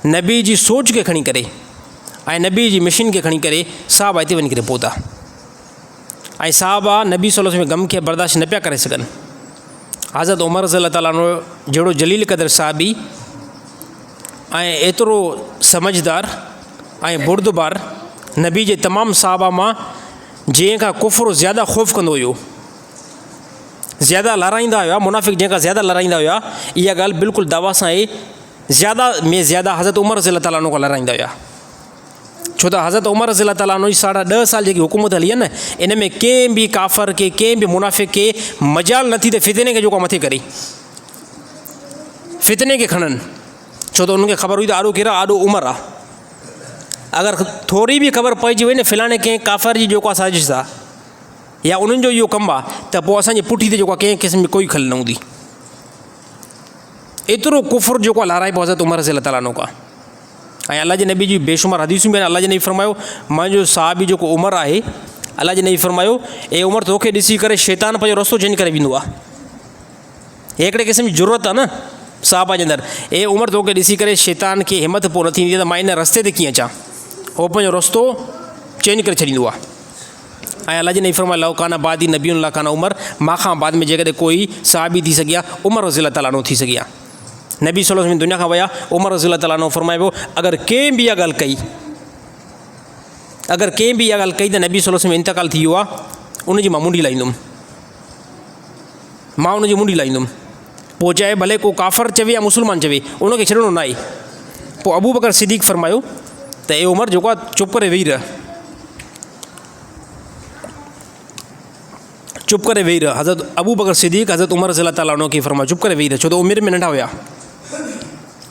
Speaker 2: नबी जी सोच खे खणी करे ऐं नबी जी मिशन खे खणी करे साहबा हिते वञी करे पहुता। ऐं साहबा नबी सल्लल्लाहु अलैहि वसल्लम गम खे बर्दाश्त न पिया करे सघनि हज़रत उमर रज़ी अल्लाह ताला अन्हु जहिड़ो जलील क़दर साहबी ऐं एतिरो समझदार ऐं बुर्दबार नबी जे तमामु साहबा मां जंहिंखां कुफ़्र ज़्यादा ख़ौफ़ कंदो हुयो, ज़्यादा लड़ाईंदा हुआ, मुनाफ़िक़ जंहिंखां ज़्यादा लड़ाईंदा हुआ, इहा ॻाल्हि बिल्कुलु दावा सां आहे ज़्यादा में ज़्यादा हज़रत उमर रज़ी अल्लाह ताला अन्हु खां लड़ाईंदा हुआ। छो त हज़रत उमर रज़ी अल्लाह ताला अन्हु जी 10.5 साल जेकी हुकूमत हली आहे न, इन में कंहिं बि काफ़र खे, कंहिं बि मुनाफ़िक़ खे मजाल नथी त फितने खे जेको मथे करे, फितने खे खणनि। छो त उन्हनि खे ख़बर हुई त आॾो केरु आहे, आॾो उमर आहे। अगरि थोरी बि ख़बर पइजी वई न फिलाणे कंहिं काफ़र जी जेको आहे साज़िश आहे या उन्हनि जो इहो कमु आहे, त पोइ असांजी पुठी ते जेको आहे कंहिं क़िस्म जी कोई खल न हूंदी। एतिरो कुफ़्र जेको आहे लाराए पोइ हज़रत उमर रज़ी अल्लाह ताला अन्हु खां। ऐं अल्लाह जे नबी जी बेशुमार हदीसूं बि आहिनि। अल्लाह जे नबी फरमायो, मुंहिंजो साहबी जेको उमर आहे, अल्लाह जे नबी फरमायो, ए उमर तोखे ॾिसी करे शैतान पंहिंजो रस्तो चेंज करे वेंदो आहे। हिकिड़े क़िस्म जी ज़रूरत आहे न साहबा जे अंदरि, ए उमर तोखे ॾिसी करे शैतान खे हिमत पोइ न थींदी त मां इन रस्ते ते कीअं अचां, उहो पंहिंजो रस्तो चेंज करे छॾींदो आहे। ऐं अल्लाह जे नबी फरमायो, लव काना बादी नबीउन ला काना उमर, मां बाद में जेकॾहिं कोई साहबी थी सघिया उमर रज़ी अल्लाह ताला अन्हु थी सघिया। नबी सल्लल्लाहु अलैहि वसल्लम दुनिया खां विया, उमर रज़ी अल्लाह ताला अन्हु फरमायो, अगरि कंहिं बि इहा ॻाल्हि कई, अगरि कंहिं बि इहा ॻाल्हि कई त नबी सल्लल्लाहु अलैहि वसल्लम इंतकाल थी वियो आहे, उनजी मां मुंडी लाहींदुमि, मां उनजी मुंडी लाहींदुमि। पोइ चाहे भले को काफ़र चवे या मुस्लमान चवे, उनखे छॾिणो न आहे। पोइ अबू बकर सिद्दीक़ फरमायो त ए उमर जेको आहे चुप करे वेही रह, चुप करे वेही रह। हज़रत अबू बकर सिद्दीक़ हज़रत उमर रज़ी अल्लाह ताला अन्हु खे फरमायो चुप करे वेही रह, छो त उमिरि में नंढा हुया।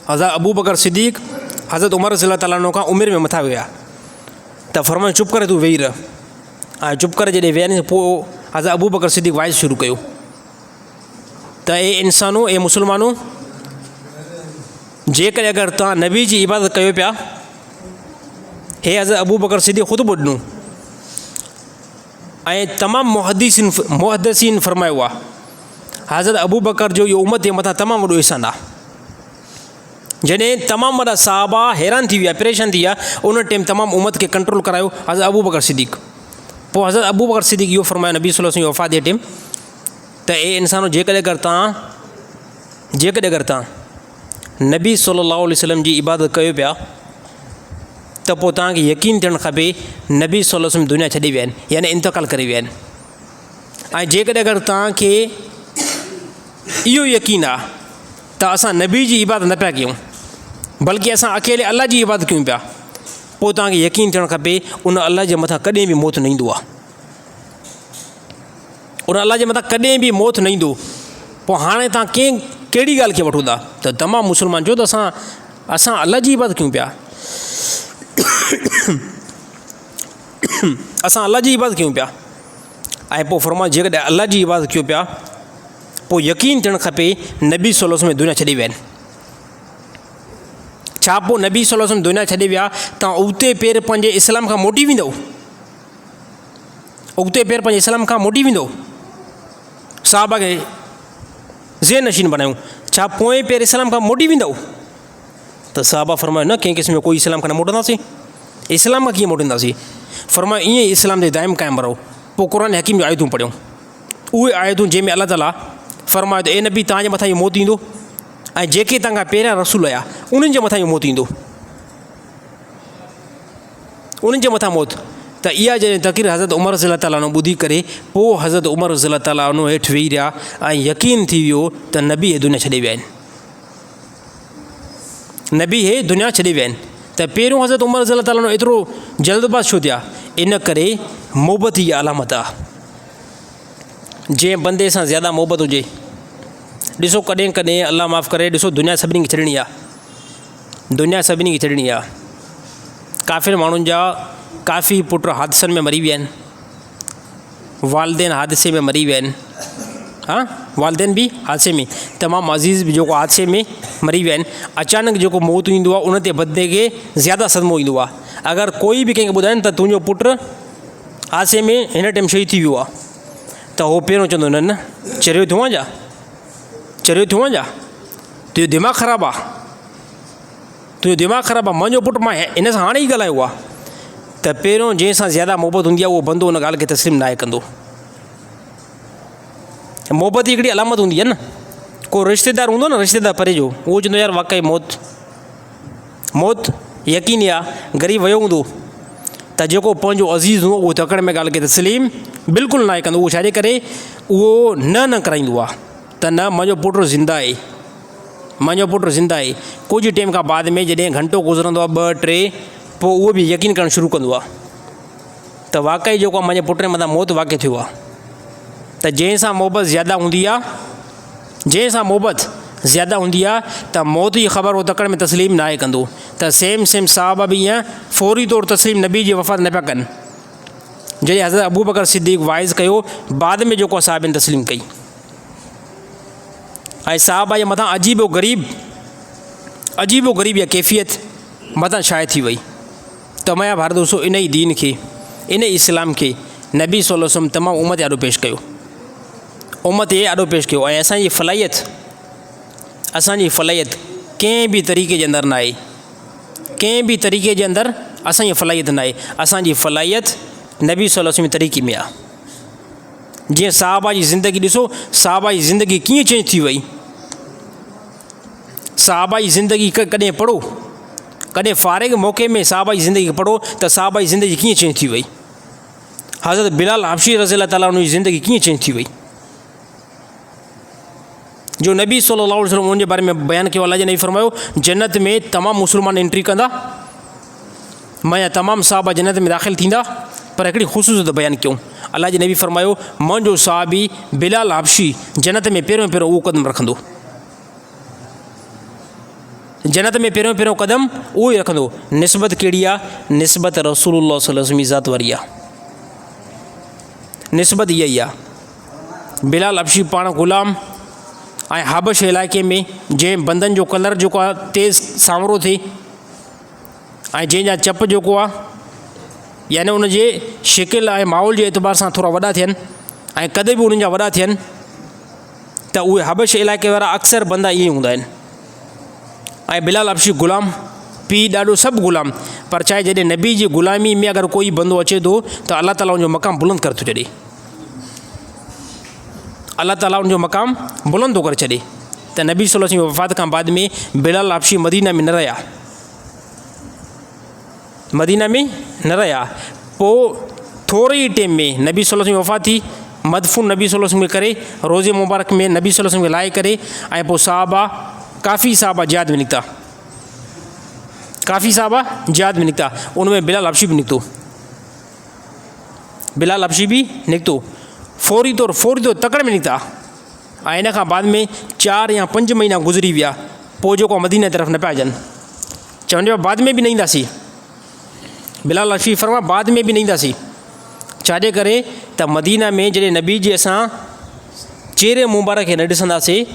Speaker 2: हज़रत अबू बकर सिद्दीक़ हज़रत उमर रज़ी अल्लाह ताला अन्हु खां उमिरि में मथा हुया, त फरमायो चुप करे तूं वेही रह। ऐं चुप करे जॾहिं विया नी, पोइ हज़रत अबू बकर सिद्दीक़ वाइस शुरू कयो त ए इंसानो, ए मुस्लमानो, जेकॾहिं अगरि तव्हां नबी जी इबादत कयो पिया, हे हज़रत अबू बकर सिद्दीक़ ख़ुदि ॿुधो ऐं तमामु मुहदसिन फरमायो आहे, हज़रत अबू बकर जो इहो उम्मत जे मथां तमामु वॾो एहसान आहे। जॾहिं तमामु वॾा साहबा हैरान थी विया, परेशान थी विया, उन टाइम तमामु उम्मत खे कंट्रोल करायो हज़रत अबू बकर सिद्दीक़। पोइ हज़रत अबू बकर सिद्दीक़ इहो फरमायो नबी सल्लल्लाहु अलैहि वसल्लम वफ़ात जे टाइम त ए इंसानो, जेकॾहिं अगरि तव्हां नबी सल्लल्लाहु अलैहि वसल्लम जी इबादत कयो पिया, त पोइ तव्हांखे यकीन थियणु खपे नबी सल्लल्लाहु अलैहि वसल्लम दुनिया छॾे विया आहिनि, यानी इंतकाल करे विया आहिनि। ऐं जेकॾहिं अगरि तव्हांखे इहो यकीन आहे त असां नबी जी इबादत न पिया कयूं, बल्कि असां अकेले अल्लाह जी इबादत कयूं पिया, पोइ तव्हांखे यकीन थियणु खपे उन अल्लाह जे मथां कॾहिं बि मौत न ईंदो आहे, उन अल्लाह जे मथां कॾहिं बि मौत न ईंदो। पोइ हाणे तव्हां कहिड़ी ॻाल्हि खे वठो था त तमामु मुस्लमान चओ त असां अल्लाह जी इबादत कयूं पिया, असां अल्लाह जी इबादत कयूं पिया। ऐं पोइ फरमायो जेकॾहिं अल्लाह जी इबादत कयूं पिया, पोइ यकीन थियणु खपे नबी सल्लल्लाहु अलैहि वसल्लम दुनिया छॾे विया आहिनि। छा पोइ नबी सल्लल्लाहु अलैहि वसल्लम दुनिया छॾे विया, तव्हां उॻते पेर पंहिंजे इस्लाम खां मोटी वेंदव, उॻते पेर पंहिंजे इस्लाम खां मोटी वेंदव। साहबा खे ज़ेन नशीन बनायूं, छा पोएं पेर इस्लाम खां मोटी वेंदव? त साहबा फरमायो न, कंहिं क़िस्म जो कोई इस्लाम खां न मोटंदासीं, इस्लाम खां कीअं मोटींदासीं? फरमायो ईअं ई इस्लाम ते दाइम क़ाइमु रहो। पोइ क़ुरान हकीम जूं आयतूं पढ़ियूं, उहे आयतूं जंहिंमें अल्लाह ताला फरमायो त ए नबी तव्हांजे मथां इहो मौत ईंदो, ऐं जेके तव्हां खां पहिरियां रसूल आया उन्हनि जे मथां इहो मौत ईंदो, उन्हनि जे मथां मौत। त इहा जॾहिं तक़रीर हज़रत उमर रज़ी अल्लाह ताला अन्हु ॿुधी करे, पोइ हज़रत उमर रज़ी अल्लाह ताला अन्हु हेठि वेही रहिया ऐं यकीन थी वियो त नबी हे दुनिया छॾे विया आहिनि, नबी हे दुनिया छॾे विया आहिनि। त पहिरियों हज़रत उमर रज़ी अल्लाह ताला अन्हु एतिरो जल्दबाज़ छो थिया? इन करे मोहबत जी अलामत आहे। जंहिं बंदे सां ज़्यादा मोहबत हुजे, ॾिसो कॾहिं कॾहिं अल्लाह माफ़ करे, ॾिसो दुनिया सभिनी खे छॾणी आहे, दुनिया सभिनी खे छॾणी आहे। काफ़िर माण्हुनि जा काफ़ी पुट हादसनि में मरी विया आहिनि, वालदेन हादसे में मरी विया आहिनि, हाँ वालदेन बि हादसे में, तमामु अज़ीज़ बि जेको हादसे में मरी विया आहिनि। अचानक जेको मौत ईंदो आहे उन ते बंदे खे ज़्यादा सदमो ईंदो आहे। अगरि कोई बि कंहिंखे ॿुधाइनि त तुंहिंजो पुटु हादसे में हिन टाइम शहीद थी वियो आहे, त उहो पहिरियों चवंदो न न चरियो थियो आहे छा, चरियो थियो आहे छा, तुंहिंजो दिमाग़ु ख़राबु आहे, तुंहिंजो दिमाग़ु ख़राबु आहे, मुंहिंजो पुटु मां हिन सां हाणे ई ॻाल्हायो आहे। त पहिरियों जंहिंसां ज़्यादा मोहबत हूंदी आहे उहो बंदो उन ॻाल्हि खे तस्लीम न आहे कंदो। मोहबत जी हिकिड़ी अलामत हूंदी आहे न। को रिश्तेदार हूंदो न, रिश्तेदार परे जो, उहो चवंदो यार वाक़ई मौत यकीनी आहे। ग़रीब वियो हूंदो त जेको पंहिंजो अज़ीज़ हूंदो उहो तकड़ में ॻाल्हि खे तस्लीम बिल्कुलु न कंदो। उहो छाजे करे उहो न कराईंदो आहे त न मुंहिंजो पुटु ज़िंदा आहे, मुंहिंजो पुटु ज़िंदा आहे। कुझु टाइम खां बाद में जॾहिं घंटो गुज़रंदो आहे 2-3, पोइ उहो बि यकीन करणु शुरू कंदो आहे त वाक़ई जेको आहे मुंहिंजे पुट जे मथां मौत वाक़ई थियो आहे। त जंहिंसां मोहबत ज़्यादा हूंदी आहे, जंहिंसां मोहबत ज़्यादा हूंदी आहे त मौत जी ख़बर उहो तकड़ में तस्लीम न कंदो। त सेम साहबा बि ईअं फौरी तौरु तस्लीम नबी जी वफ़ात न पिया कनि। जॾहिं हज़रत अबू बकर सिद्दीक़ वाइज़ कयो, बाद में जेको साहबनि तस्लीम कई। ऐं साहबा जे मथां अजीबो ग़रीब इहा कैफ़ियत मथां शाये थी वई। त मया भारत दोस्तो इन ई दीन खे, इन इस्लाम खे नबी सल्लल्लाहु अलैहि वसल्लम तमामु उम्मत आॾो पेश कयो, उम्मत ये आॾो पेश कयो। ऐं असांजी फ़लाहियत कंहिं बि तरीक़े जे अंदरि न आहे, कंहिं बि तरीक़े जे अंदरि असांजी फ़लाहियत न आहे। असांजी फ़लाहियत नबी सल्लल्लाहु अलैहि वसल्लम जे तरीक़े में आहे। जीअं साहबा जी ज़िंदगी ॾिसो, साहबा जी ज़िंदगी कीअं चेंज थी वई। साहबा जी ज़िंदगी कॾहिं पढ़ो, कॾहिं फ़ारिग मौक़े में साहबा जी ज़िंदगी पढ़ो त साहबा जी ज़िंदगी कीअं चेंज थी वई। हज़रत बिलाल हबशी रज़ी अल्लाह ताला उन जी ज़िंदगी कीअं चेंज थी वई। जो नबी सल्लल्लाहु अलैहि वसल्लम उनजे बारे में बयानु कयो, अल्लाह जे नबी फरमायो जन्नत में तमामु मुस्लमान एंट्री कंदा, मां तमामु साहबा जन्नत में दाख़िल थींदा। पर हिकिड़ी ख़ुशूसियत बयानु कयूं, अल्लाह जे नबी फरमायो मुंहिंजो साहबी बिलाल हबशी जन्नत में पहिरियों उहो क़दम रखंदो, जन्नत में पहिरियों क़दम उहो ई रखंदो। निस्बत कहिड़ी आहे? निस्बत रसूलुल्लाह सल्लल्लाहु अलैहि वसल्लम जी ज़ात वारी आहे। निस्बत इहा ई आहे। बिलाल हबशी पाण ग़ुलाम ऐं हबश इलाइक़े में जंहिं बंदनि जो कलर जेको आहे तेज़ सांवरो थिए ऐं जंहिंजा चप जेको आहे यानी उनजे शिकिल ऐं माहौल जे एतबार सां थोरा वॾा थियनि ऐं कॾहिं बि उन्हनि जा वॾा थियनि, त उहे हबश इलाइक़े वारा अक्सर बंदा ईअं हूंदा आहिनि। ऐं बिलाल हबशी ग़ुलाम, पीउ ॾाढो सभु ग़ुलाम, पर चाहे जॾहिं नबी जी ग़ुलामी में अगरि कोई बंदो अचे थो त अल्लाह ताला उनजो मक़ाम बुलंद करे थो छॾे, अल्लाह ताला उनजो मक़ाम बुलंद थो करे छॾे। त नबी सल्लल्लाहु अलैहि वसल्लम जी वफ़ात खां बाद में बिलाल हबशी मदीना में न रहिया, मदीना में न रहिया। पोइ थोरे ई टाइम में नबी सल्लल्लाहु अलैहि वसल्लम जी वफ़ात थी, मदफून नबी सल्लल्लाहु अलैहि वसल्लम करे रोज़े मुबारक में नबी सल्लल्लाहु अलैहि वसल्लम खे लाहे करे, ऐं पोइ साहबा काफ़ी साहबा जिहाद में निकिता, काफ़ी साहबा जिहाद में निकिता। उनमें बिलाल हबशी बि निकितो, बिलाल हबशी बि निकितो। फौरी तौर तकड़ में निकिता। ऐं इन खां बाद में 4 या 5 महीना गुज़री विया, पोइ जेको मदीना तरफ़ न पिया अचनि। चवनि पिया बाद में बि न ईंदासीं, बिलाल हबशी फरमा बाद में बि न ईंदासीं। छाजे करे त मदीना में जॾहिं नबी जी असां चेहरे मुबारक खे न ॾिसंदासीं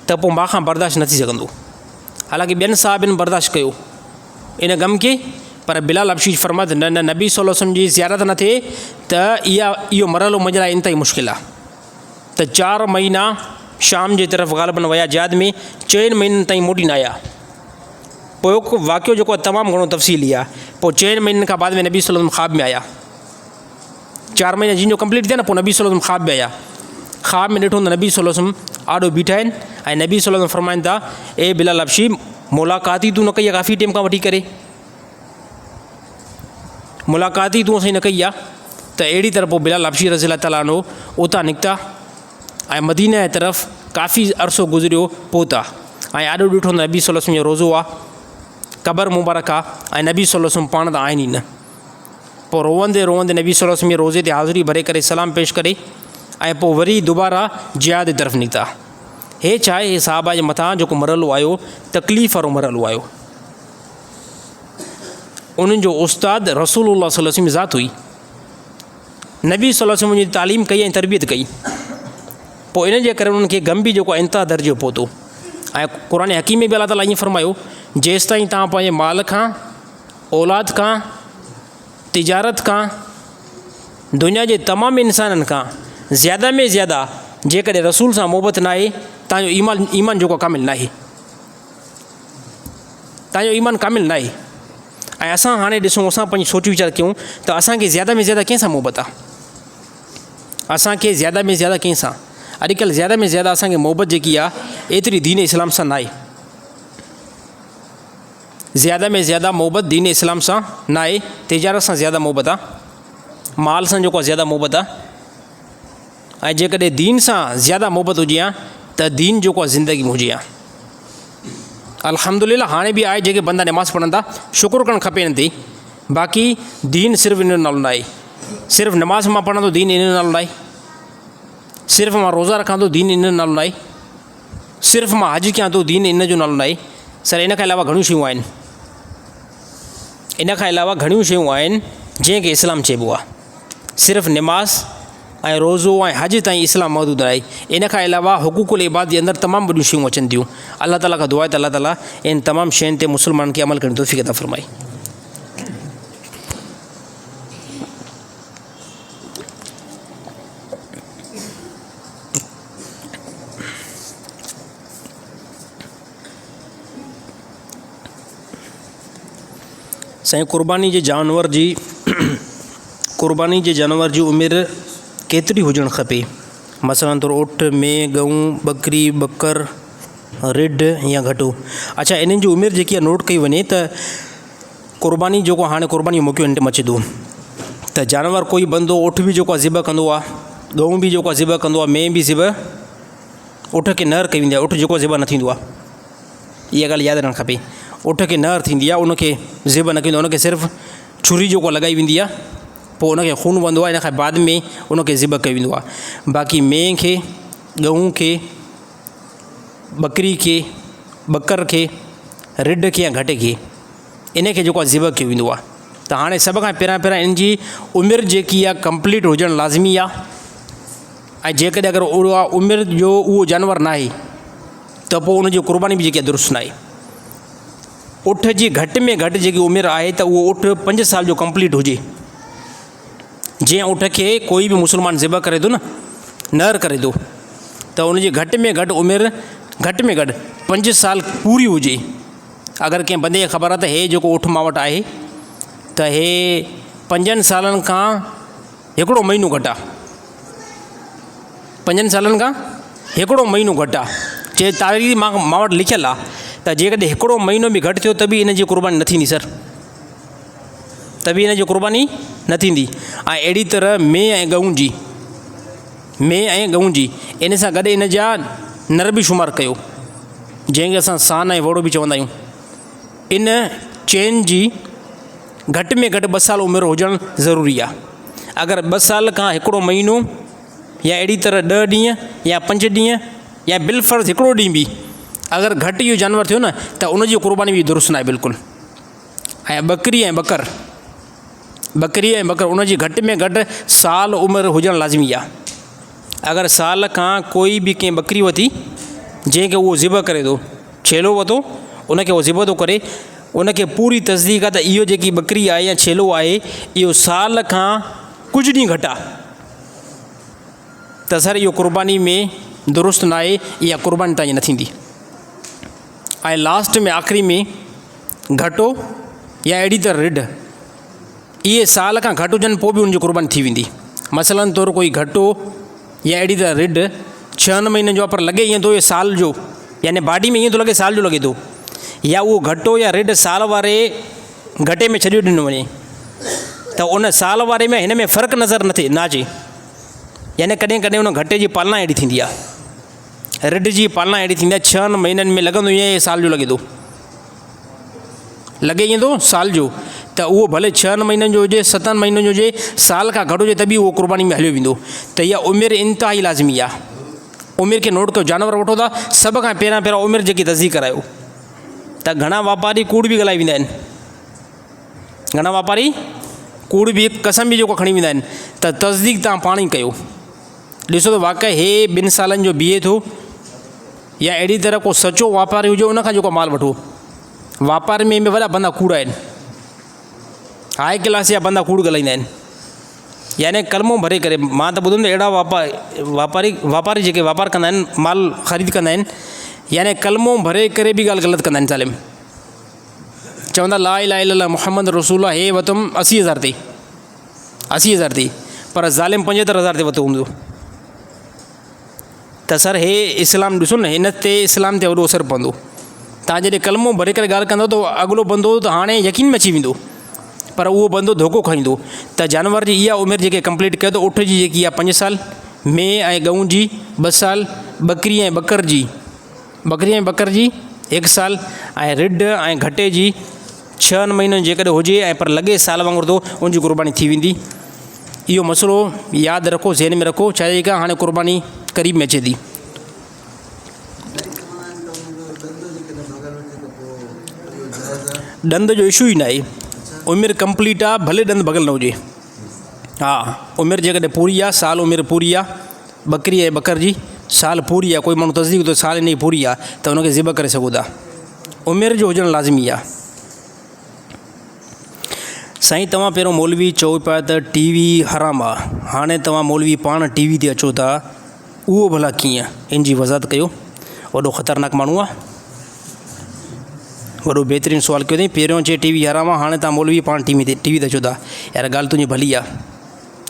Speaker 2: त पोइ मां बर्दाश्त न थी सघंदो। हालांकि ॿियनि साहबनि बर्दाश्त कयो इन गम खे, पर बिलाल हबशी फरमा न नबी सल्लल्लाहु अलैहि वसल्लम जी ज़ियारत न थिए त इहो मरहलो मुंहिंजे लाइ इंतहाई मुश्किल आहे। त 4 महीना शाम जे तरफ़ ग़ालिबन विया जिहाद में, 4 महीननि ताईं मोटी न आया। पोइ हिकु वाक़ियो जेको आहे तमामु घणो तफ़सीली आहे। पोइ 4 महीननि खां बाद में नबी सल्लल्लाहु अलैहि वसल्लम ख़्वाब में आया। 4 महीना जिन जो कंप्लीट थिया न, पोइ नबी सल्लल्लाहु अलैहि वसल्लम ख़्वाब में आया। ख़्वाब में ॾिठो त नबी सल्लल्लाहु अलैहि वसल्लम आॾो बीठा आहिनि ऐं नबी सल्लल्लाहु अलैहि वसल्लम फरमाइनि था ए बिलाल हबशी मुलाक़ात ई तूं न कई आहे काफ़ी टाइम खां वठी करे, मुलाक़ात ई तूं असां न कई आहे। त अहिड़ी तरह पोइ बिलाल हबशी रज़ी अल्लाह ताला अनो उतां निकिता ऐं मदीना जे तरफ़ काफ़ी अरसो गुज़रियो पहुता। ऐं आॾो ॾिठो त नबी सल्लल्लाहु अलैहि वसल्लम जो रोज़ो आहे, क़बर मुबारक आहे ऐं नबी सल्लल्लाहु अलैहि वसल्लम पाण त आहिनि ई न। पोइ रोअंदे नबी सल्लल्लाहु अलैहि वसल्लम जे रोज़े ते हाज़िरी भरे करे सलाम पेश करे ऐं पोइ वरी दुबारा जिहाद जी तरफ़ निकिता। हे छा आहे, हे साहबा जे मथां जेको मरहलो आयो, तकलीफ़ वारो मरहलो आयो। उन्हनि जो उस्ताद रसूलुल्लाह सल्लल्लाहु अलैहि वसल्लम जी ज़ात हुई, नबी सल्लल्लाहु अलैहि वसल्लम जी तालीम कई ऐं तरबियत कई। पोइ इन जे करे उन्हनि खे गम बि जेको इंतिहा दर्जे पहुतो। ऐं क़ुर हकीम में बि अल्लाह ताला ईअं फरमायो जेसि ताईं तव्हां पंहिंजे माल खां, औलाद खां, तिजारत खां, दुनिया जे तमामु इंसाननि खां ज़्यादा में ज़्यादा जेकॾहिं रसूल सां मोहबत न आहे, तव्हांजो ईमान जेको कामिल न आहे, तव्हांजो ईमान कामिल न आहे। ऐं असां हाणे ॾिसूं, असां पंहिंजी सोच वीचार कयूं त असांखे ज़्यादा में ज़्यादा कंहिंसां मोहबत आहे, असांखे ज़्यादा में ज़्यादा कंहिंसां, अॼुकल्ह ज़्यादा में ज़्यादा असांखे मोहबत जेकी आहे एतिरी दीन इस्लाम सां न आहे। ज़्यादा में ज़्यादा मोहबत दीन इस्लाम सां न आहे। तिजारत सां ज़्यादा मोहबत आहे, माल सां जेको आहे ज़्यादा मोहबत आहे। ऐं जेकॾहिं दीन सां ज़्यादा मोहबत हुजे आहे त दीन जेको आहे ज़िंदगी में हुजे आहे। अल्हम्दुलिल्लाह हाणे बि आहे जेके बंदा नमाज़ पढ़नि था, शुक्र करणु खपे हिन ते। बाक़ी दीन सिर्फ़ु इन जो नालो न आहे। सिर्फ़ु नमाज़ मां पढ़ां थो दीन इन जो नालो न आहे। सिर्फ़ु मां रोज़ा रखां थो दीन इन जो नालो न आहे। सिर्फ़ु मां हज कयां थो दीन इन जो नालो न आहे। सर इन खां अलावा घणियूं शयूं आहिनि। इन खां अलावा घणियूं शयूं आहिनि जंहिंखे इस्लाम चइबो आहे। सिर्फ़ु नमाज़ ऐं रोज़ो ऐं हज ताईं इस्लाम मौजूदु आहे। इन खां अलावा हुकूकुल इबाद जे अंदरि तमामु वॾियूं शयूं अचनि थियूं। अल्लाह ताला खां दुआ आहे त अल्लाह ताला इन तमामु शयुनि ते मुस्लमाननि खे अमल करण जी तौफ़ीक़ अता फ़रमाए। साईं क़ुर्बानी जे जानवर जी उमिरि केतिरी हुजणु खपे? मसलन तौरु उठ, मेंह, गऊं, बकरी, बकर, रिढ या घटो। अच्छा, इन्हनि जी उमिरि जेकी आहे नोट कई वञे त क़ुर्बानी जेको हाणे क़ुर्बानी जो मौक़ो इन टाइम अचे थो त जानवर कोई बंदो उठ बि जेको आहे ज़िब कंदो आहे, गऊं बि जेको आहे ज़िब कंदो आहे, मेंह बि ज़िब, उठ खे नर कई वेंदी आहे। उठ जेको ज़िब न थींदो आहे, इहा ॻाल्हि यादि रखणु खपे। उठ खे नर थींदी आहे, उनखे ज़िब न कंदो आहे, उनखे सिर्फ़ु छुरी जेको लॻाई वेंदी आहे, पोइ उनखे खून वहंदो आहे। इन खां बाद में उनखे ज़िब कयो वेंदो आहे। बाक़ी मेंह खे, गऊं खे, बकरी खे, बकर खे, रिढ खे या घट खे, इन खे जेको आहे ज़िब कयो वेंदो आहे। त हाणे सभ खां पहिरियां इन जी उमिरि जेकी आहे कंप्लीट हुजणु लाज़मी आहे। ऐं जेकॾहिं अगरि उहा उमिरि जो उहो जानवर न आहे त पोइ उनजी क़ुर्बानी बि जेकी आहे दुरुस्त न आहे। उठ जी घटि में घटि जेकी उमिरि आहे त उहो उठ 5 साल जो कंप्लीट हुजे। जंहिं उठ खे कोई बि मुस्लमान ज़िब करे थो न, नर करे थो, त उनजी घटि में घटि उमिरि घटि में घटि 5 साल पूरी हुजे। अगरि कंहिं बंदे खे ख़बर आहे त हे जेको उठ मां वटि आहे त हे 5 सालनि खां हिकिड़ो महीनो घटि आहे, 5 सालनि खां हिकिड़ो महीनो घटि आहे, चए तारीख़ मां वटि लिखियलु आहे त जेकॾहिं हिकिड़ो महीनो बि घटि थियो त बि इन जी क़ुर्बानी न थींदी सर, त बि इन जी क़ुर्बानी न थींदी। ऐं अहिड़ी तरह मेंह ऐं गऊं जी इन सां गॾु इन जा नर बि शुमारु कयो, जंहिंखे असां सान ऐं वोड़ो बि चवंदा आहियूं। इन चइनि जी घटि में घटि 2 साल उमिरि हुजणु ज़रूरी आहे। अगरि 2 साल खां हिकिड़ो महीनो या अहिड़ी तरह 10 ॾींहं या 5 ॾींहं या बिलफ़र्ज़ हिकिड़ो ॾींहुं बि अगरि घटि इहो जानवर थियो न त उनजी क़ुर्बानी बि दुरुस्त न आहे बिल्कुलु। ऐं बकरी ऐं बकर उनजी घटि में घटि साल उमिरि हुजणु लाज़मी आहे। अगरि साल खां कोई बि कंहिं बकरी वरिती जंहिंखे उहो ज़िब करे थो, छेलो वरितो, उनखे उहो ज़िब थो करे, उनखे पूरी तसदीक़ आहे त इहो जेकी बकरी आहे या छेलो आहे इहो साल खां कुझु ॾींहुं घटि आहे त सर इहो क़ुर्बानी में दुरुस्त न आहे, इहा क़ुर्बानी तव्हांजी न थींदी। ऐं लास्ट में आख़िरी में घटो या अहिड़ी तरह रिढ, इहे साल खां घटि हुजनि पोइ बि उनजी क़ुर्बानी थी वेंदी। मसलन तौरु कोई घटो या अहिड़ी तरह रिढ 6 महीननि जो आहे पर लॻे ईअं थो इहे साल जो, यानी बाडी में ईअं थो लॻे साल जो लॻे थो, या उहो घटो या रिढ साल वारे घटे में छॾियो ॾिनो वञे त उन साल वारे में हिन में फ़र्क़ु नज़र न अचे। यानी कॾहिं कॾहिं उन घटे जी पालना अहिड़ी थींदी आहे, रिढ जी पालना अहिड़ी थींदी आहे 6 महीननि में लॻंदो ईअं साल जो लॻे थो, लॻे ईअं थो साल जो, त उहो भले 6 महीननि जो हुजे, 7 महीननि जो हुजे, साल खां घटि हुजे त बि उहो क़ुर्बानी में हलियो वेंदो। त इहा उमिरि इंतिहाई लाज़मी आहे। उमिरि खे नोट कयो, जानवर वठो था सभ खां पहिरियां उमिरि जेकी तस्दीक़ करायो। त घणा वापारी कूड़ बि ॻाल्हाए वेंदा आहिनि, घणा वापारी कूड़ बि कसम बि जेको खणी वेंदा आहिनि, त तस्दीक़ तव्हां पाण ई कयो, ॾिसो त वाक़ई हे 2 सालनि जो बीहे थो या अहिड़ी तरह को सचो वापारी हुजे उनखां जेको माल वठो। वापार में वॾा बंदा कूड़ आहिनि, हाई क्लास जा बंदा कूड़ ॻाल्हाईंदा आहिनि। यानी कलमो भरे करे, मां त ॿुधुमि त अहिड़ा वापारी जेके वापार कंदा आहिनि, माल ख़रीद कंदा आहिनि, यानी कलमो भरे करे बि ॻाल्हि ग़लति कंदा आहिनि। ज़ालिम चवंदा ला इलाहा इल्लल्लाह मुहम्मद रसूलुल्लाह, हे वरितुमि 80,000 ते, 80,000 ते, पर ज़ालिम 75,000 ते वरितो हूंदो। त सर हे इस्लाम ॾिसो न, हिन ते इस्लाम ते वॾो असरु पवंदो। तव्हां जॾहिं कलमो भरे करे ॻाल्हि कंदो त अॻिलो बंदो त हाणे यकीन में अची वेंदो, पर उहो बंदो धोखो खाईंदो। त जानवर जी इहा उमिरि जेके कंप्लीट कयो त उठ जी जेकी आहे 5 साल, मेंह ऐं गऊं जी 2 साल, बकरी ऐं बकर जी 1 साल, ऐं रिढ ऐं घटे जी 6 महीननि जेकॾहिं हुजे ऐं पर लॻे साल वांगुरु थो, उनजी क़ुर्बानी थी वेंदी। इहो मसइलो यादि रखो, ज़हन में रखो। छाहे का हाणे क़ुर्बानी क़रीब में अचे थी। ॾंद जो इशू ई न आहे, उमिरि कंप्लीट आहे, भले ॾंद भॻल न हुजे। हा, उमिरि जेकॾहिं पूरी आहे, साल उमिरि पूरी आहे, बकरी ऐं बकर जी साल पूरी आहे, कोई माण्हू तस्दीक थो साल इन जी पूरी आहे त हुनखे ज़िब करे सघो था। उमिरि जो हुजणु लाज़मी आहे। साईं तव्हां पहिरियों मौलवी चओ पिया त टीवी हराम आहे, हाणे तव्हां मौलवी पाण टीवी ते अचो था, उहो भला कीअं? इन जी वज़ाहत कयो। वॾो ख़तरनाक माण्हू आहे, वॾो बहितरीनु सुवालु कयो अथई। पहिरियों चए टीवी हराम आहे, हाणे तव्हां मौलवी पाण टीवी ते अचो था। यार ॻाल्हि तुंहिंजी भली आहे,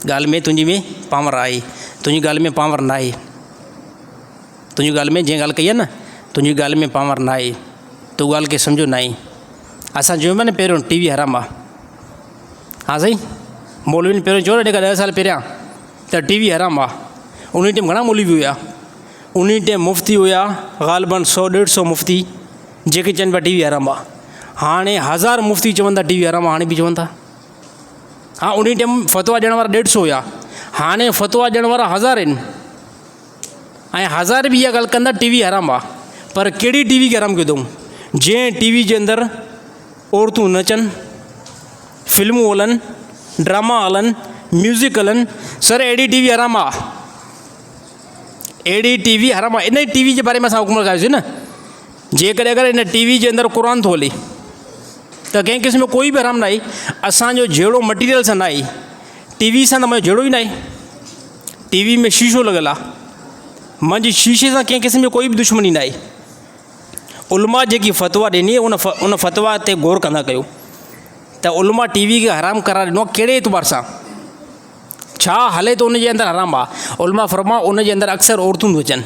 Speaker 2: ॻाल्हि में तुंहिंजी में पावर आहे, तुंहिंजी ॻाल्हि में पावर न आहे। तुंहिंजी ॻाल्हि में जंहिं ॻाल्हि कई आहे न, तुंहिंजी ॻाल्हि में पावर न आहे, तूं ॻाल्हि खे सम्झो न आहे। असां चयूं पिया न पहिरियों टीवी हराम आहे। हा साईं, मौलवीनि पहिरियों चयो न, जेका 10 साल पहिरियां त टीवी हराम आहे। उन टाइम घणा मौलवी हुया, उन टाइम मुफ़्ती हुया ग़ालिबन 100-150 मुफ़्ती जेके चवनि पिया टीवी हराम आहे। हाणे 1000 मुफ़्ती चवनि था टीवी हराम आहे, हाणे बि चवनि था। हा, उन टाइम फ़तवा ॾियण वारा 150 हुया, हाणे फ़तवा ॾियण वारा 1000 आहिनि, ऐं 1000 बि इहा ॻाल्हि कंदा टीवी हराम आहे। पर कहिड़ी टीवी खे हराम कयो अथऊं? जंहिं टीवी जे अंदरि औरतूं नचनि, फिल्मूं हलनि, ड्रामा हलनि, म्यूज़िक हलनि, सर अहिड़ी टीवी हराम आहे, अहिड़ी टीवी हराम आहे। इन टीवी जे बारे में असां हुकुम लॻायोसीं न, जेकॾहिं अगरि इन टीवी जे अंदरि क़ुर थो हले त कंहिं क़िस्म जो कोई बि हराम न आहे। असांजो जहिड़ो मटीरियल सां न आहे, टीवी सां त मुंहिंजो जहिड़ो ई न आहे। टीवी में शीशो लॻल आहे, मुंहिंजी शीशे सां कंहिं क़िस्म जो कोई बि दुश्मनी न आहे। उलमा जेकी फ़तवा ॾिनी उन फ़तवा ते गौर कंदा कयो त उलमा टीवी खे हराम करार ॾिनो कहिड़े एतबार सां, छा हले थो उनजे अंदरि हराम आहे। उलमा फरमायो उनजे अंदरि अक्सर औरतूं थियूं अचनि।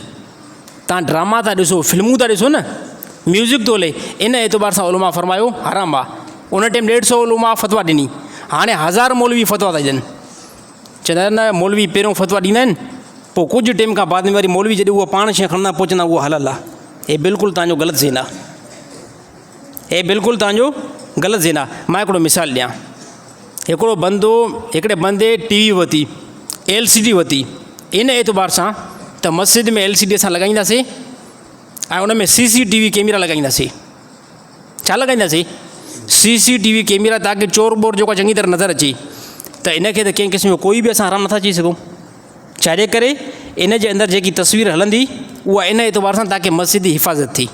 Speaker 2: तव्हां ड्रामा था ॾिसो, फिल्मूं था ॾिसो न, म्यूज़िक थो हले, इन एतबार सां उलमा फरमायो हराम आहे। उन टाइम 150 उलमा फ़तवा ॾिनी, हाणे 1000 मौलवी फ़तवा था ॾियनि। चवंदा आहिनि न मौलवी पहिरियों फ़तवा ॾींदा आहिनि, पोइ कुझु टाइम खां बाद में वरी मौलवी जॾहिं उहो पाण शइ खणंदा पहुचंदा उहो हलल आहे। हे बिल्कुलु तव्हांजो ग़लति ज़हन आहे, हे बिल्कुलु तव्हांजो ग़लति ज़हन आहे। मां हिकिड़ो मिसाल ॾियां। हिकिड़े बंदे टीवी वरिती, LCD वरिती, इन एतबार सां त मस्जिद में LCD असां लॻाईंदासीं ऐं उन में CCTV कैमरा लॻाईंदासीं। छा लॻाईंदासीं? CCTV कैमरा, ताकी चोर बोर जेको चङी तरह नज़र अचे। त इनखे त कंहिं क़िस्म जो कोई बि असां हराम नथा चई सघूं। छाजे करे? इन जे अंदरि जेकी तस्वीर हलंदी उहा इन एतबार सां ताकी मस्जिद जी हिफ़ाज़त थी,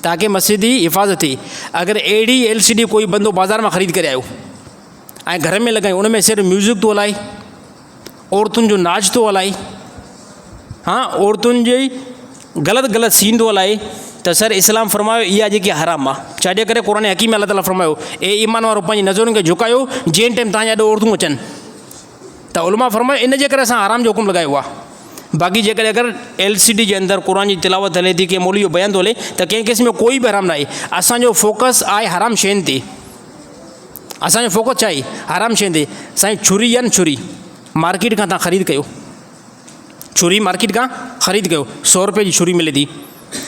Speaker 2: ताकी मस्जिद जी हिफ़ाज़त थी। अगरि अहिड़ी LCD कोई बंदो बाज़ार मां ख़रीद करे आयो ऐं घर में लॻायूं, उन में सिर्फ़ु म्यूज़िक थो हलाए, औरतुनि जो नाच थो हलाए, हा औरतुनि जी ग़लति सीन थो हलाए, त सर इस्लाम फरमायो इहा जेकी हराम आहे। छाजे करे? क़ुर हकीम में अल्लाह ताला फरमायो ए ईमान वारो पंहिंजी नज़रुनि खे झुकायो जंहिं टाइम तव्हांजा ॾाढो औरतूं अचनि। त उलमा फरमायो इन जे करे असां हराम जो हुकुम लॻायो आहे। बाक़ी जेकॾहिं अगरि LCD जे अंदरि क़ुर जी तिलावत हले थी, कंहिं मौलवी जो बयानु थो हले, त कंहिं क़िस्म जो कोई बि हराम न आहे। असांजो फोकस आहे हराम शयुनि ते, असांजो फोकस छा आहे? हराम शयुनि ते। साईं छुरी आहे न, छुरी मार्केट खां तव्हां ख़रीद कयो, छुरी मार्केट खां ख़रीद कयो, 100 रुपए जी छुरी मिले थी।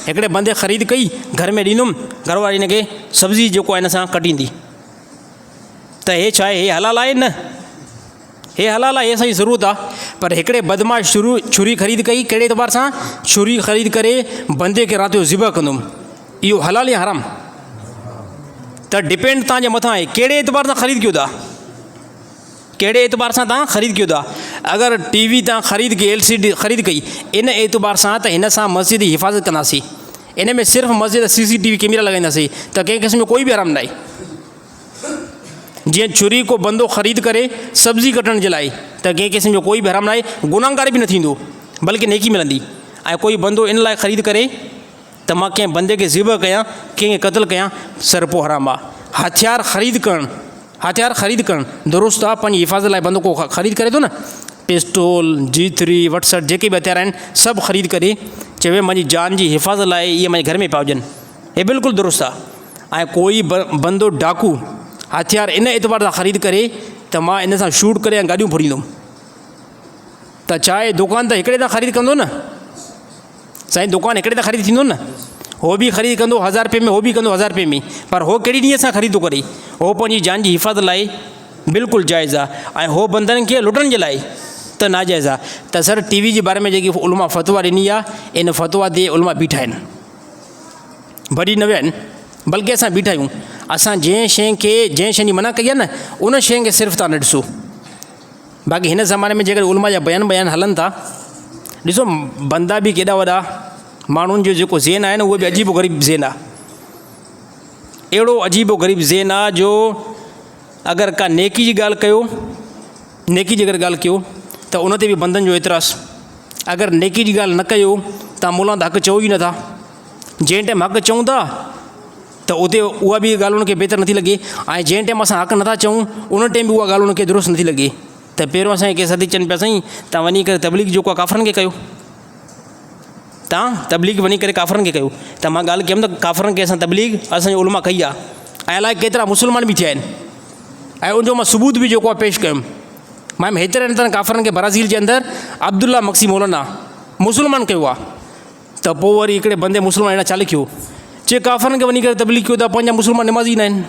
Speaker 2: हिकिड़े बंदे ख़रीद कई, घर में ॾींदुमि, घरवारी हिन खे सब्ज़ी जेको आहे हिन सां कटींदी। त हे छा आहे? हे हलाल आहे न? हे हलाल आहे, हे असांजी ज़रूरत आहे। पर हिकिड़े बदमाश छुरी ख़रीद कई, कहिड़े एतबार सां? छुरी ख़रीद करे बंदे खे राति जो ज़िबह कंदुमि, इहो हलाल या हराम? त डिपेंड तव्हांजे मथां आहे कहिड़े एतबार सां ख़रीद कयो था, कहिड़े एतबार सां तव्हां ख़रीद कयो था। अगरि टीवी तव्हां ख़रीद कई, LCD ख़रीद कई इन एतबार सां त हिन सां मस्जिद जी हिफ़ाज़त कंदासीं, इन में सिर्फ़ु मस्जिद CCTV कैमरा लॻाईंदासीं, त कंहिं क़िस्म जो कोई बि हराम न आहे। जीअं छुरी को बंदो ख़रीद करे सब्ज़ी कटण जे लाइ, त कंहिं क़िस्म जो कोई बि हराम न आहे, गुनाहगार बि न थींदो, बल्कि नेकी मिलंदी। ऐं कोई बंदो इन लाइ ख़रीद करे त मां कंहिं बंदे खे ज़िबह कयां, कंहिंखे क़तल कयां, सर पोइ हराम आहे। हथियार ख़रीद करणु दुरुस्त आहे, पंहिंजी हिफ़ाज़त लाइ बंदो को ख़रीद करे थो न, पिस्टोल, G3, वटसठ जेके बि हथियार आहिनि सभु ख़रीद करे चवे मुंहिंजी जान जी हिफ़ाज़त लाइ इहे मुंहिंजे घर में पिया हुजनि। हे बिल्कुलु दुरुस्त आहे। ऐं कोई बंदो डाकू हथियार इन एतबार सां ख़रीद करे त मां इन सां शूट करे ऐं गाॾियूं फोड़ींदुमि, त चाहे दुकान त हिकिड़े तां ख़रीद कंदो न साईं, दुकान हिकिड़े तां ख़रीद थींदो न, हो बि ख़रीद कंदो 1000 रुपये में, हो बि कंदो 1000 रुपये में, पर हो कहिड़ी नीयत सां ख़रीद थो करे, हो पंहिंजी जान जी हिफ़ाज़त लाइ बिल्कुलु जाइज़ आहे। ऐं हो बंदनि खे लुटण जे लाइ त नाजाइज़ आहे। त सर TV जे बारे में जेकी उलमा फ़तवा ॾिनी आहे, इन फ़तवा ते उलमा बीठा आहिनि, भरी न विया आहिनि, बल्कि असां बीठा आहियूं। असां जंहिं शइ जी मना कई आहे न, उन शइ खे सिर्फ़ु तव्हां न ॾिसो। बाक़ी हिन ज़माने में जेकर उलमा जा बयान हलनि था, ॾिसो बंदा बि केॾा वॾा, माण्हुनि जो जेको ज़हन आहे न उहो बि अजीबो ग़रीब ज़हन आहे, अहिड़ो अजीबो ग़रीब ज़हन आहे जो अगरि का नेकी जी ॻाल्हि कयो, नेकी जी अगरि ॻाल्हि कयो त उन ते बि बंदनि जो एतिराज़, अगरि नेकी जी ॻाल्हि न कयो तव्हां मुला त हक़ चओ ई नथा, जंहिं टाइम हक़ चऊं था त उते उहा बि ॻाल्हि उनखे बहितर नथी लॻे, ऐं जंहिं टाइम असां हक़ नथा चऊं उन टाइम बि उहा ॻाल्हि उनखे दुरुस्त नथी लॻे। त पहिरियों असांखे कंहिं सदी चवनि पिया साईं तव्हां वञी करे तबलीग जेको आहे काफ़रनि खे कयो, तव्हां तबलीग वञी करे काफ़रनि खे कयो। त मां ॻाल्हि कयमि त काफ़रनि खे असां तबलीग असांजे उलमा कई आहे, ऐं अलाए केतिरा मुस्लमान बि थिया आहिनि, ऐं उनजो मां सबूत बि जेको आहे पेश कयुमि। मां हेतिरे अंदरि काफ़रनि खे ब्राज़ील जे अंदरि अब्दुल्ला मक्सी मौलाना मुस्लमान कयो आहे, त पोइ वरी हिकिड़े बंदे मुस्लमान अहिड़ा चालिक थियो, चए काफ़रनि खे वञी करे तबलीग कयो था, पंहिंजा मुस्लमान नमाज़ी न आहिनि,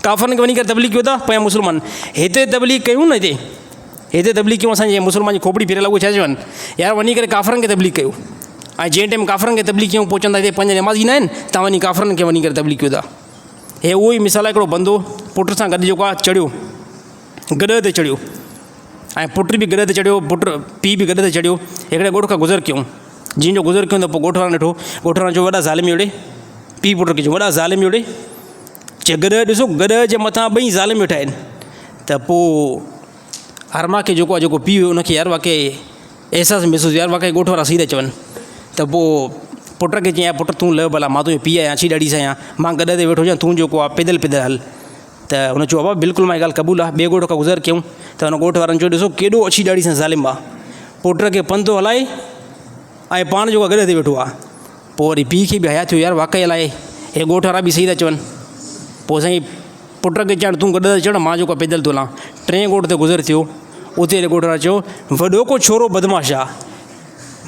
Speaker 2: काफ़रनि खे वञी करे तबलीग कयो था पंहिंजा मुस्लमान। हिते तबलीग कयूं न, हिते तबलीग कयूं, असांजे मुस्लमान जी खोपड़ी फिरियल उहे छा चवनि यार वञी करे काफ़रनि खे तबलीग कयो, ऐं जंहिं टाइम काफ़रनि खे तबलीग कयूं पोइ चवंदा हिते पंहिंजा नमाज़ी न आहिनि, तव्हां वञी काफ़रनि खे वञी करे तबलीग कयो था। हे उहो ई मिसाल आहे, हिकिड़ो बंदो पुट सां गॾु जेको आहे चढ़ियो, गॾ ते चढ़ियो, ऐं पुट बि गॾ ते चढ़ियो, पीउ बि गॾ ते चढ़ियो, हिकिड़े ॻोठ खां गुज़र कयूं, जंहिंजो गुज़र कयूं त पोइ ॻोठ वारनि ॾिठो, ॻोठ वारनि चयो वॾा ज़ालिम जोड़े, पीउ पुट खे चयो वॾा ज़ालिम जोड़े, चए गॾ ॾिसो गॾ जे मथां ॿई ज़ालिम वेठा आहिनि। त पोइ हरमा खे जेको आहे जेको पीउ हुनखे यार वाक़ई अहसासु महसूसु, यार वाक़ई ॻोठ वारा सही था चवनि। त पोइ पुट खे चई यार पुट तूं लह भला, मां तुंहिंजो पीउ आहियां, अची ॾाढी सां आहियां, मां गॾ ते वेठो हुजां, तूं जेको आहे पैदल हल। त हुन चयो बाबा बिल्कुलु मां ॻाल्हि क़बूल आहे, ॿिए ॻोठ खां गुज़र कयूं, त हुन ॻोठ वारनि चयो ॾिसो केॾो अची ॾाढी सां ज़ालिम आहे, पुट खे पंधु हलाए ऐं पाण जेको गॾ ते वेठो आहे। पोइ वरी पीउ खे बि हया थियो, यार वाक़ई अलाए हे ॻोठ वारा बि सही था चवनि। पोइ साईं पुट खे चवणु तूं गॾ ते चढ़, मां जेको आहे पैदल थो हलां। 3 ॻोठ ते गुज़र थियो, उते ॻोठ वारा चयो वॾो को छोरो बदमाश आहे,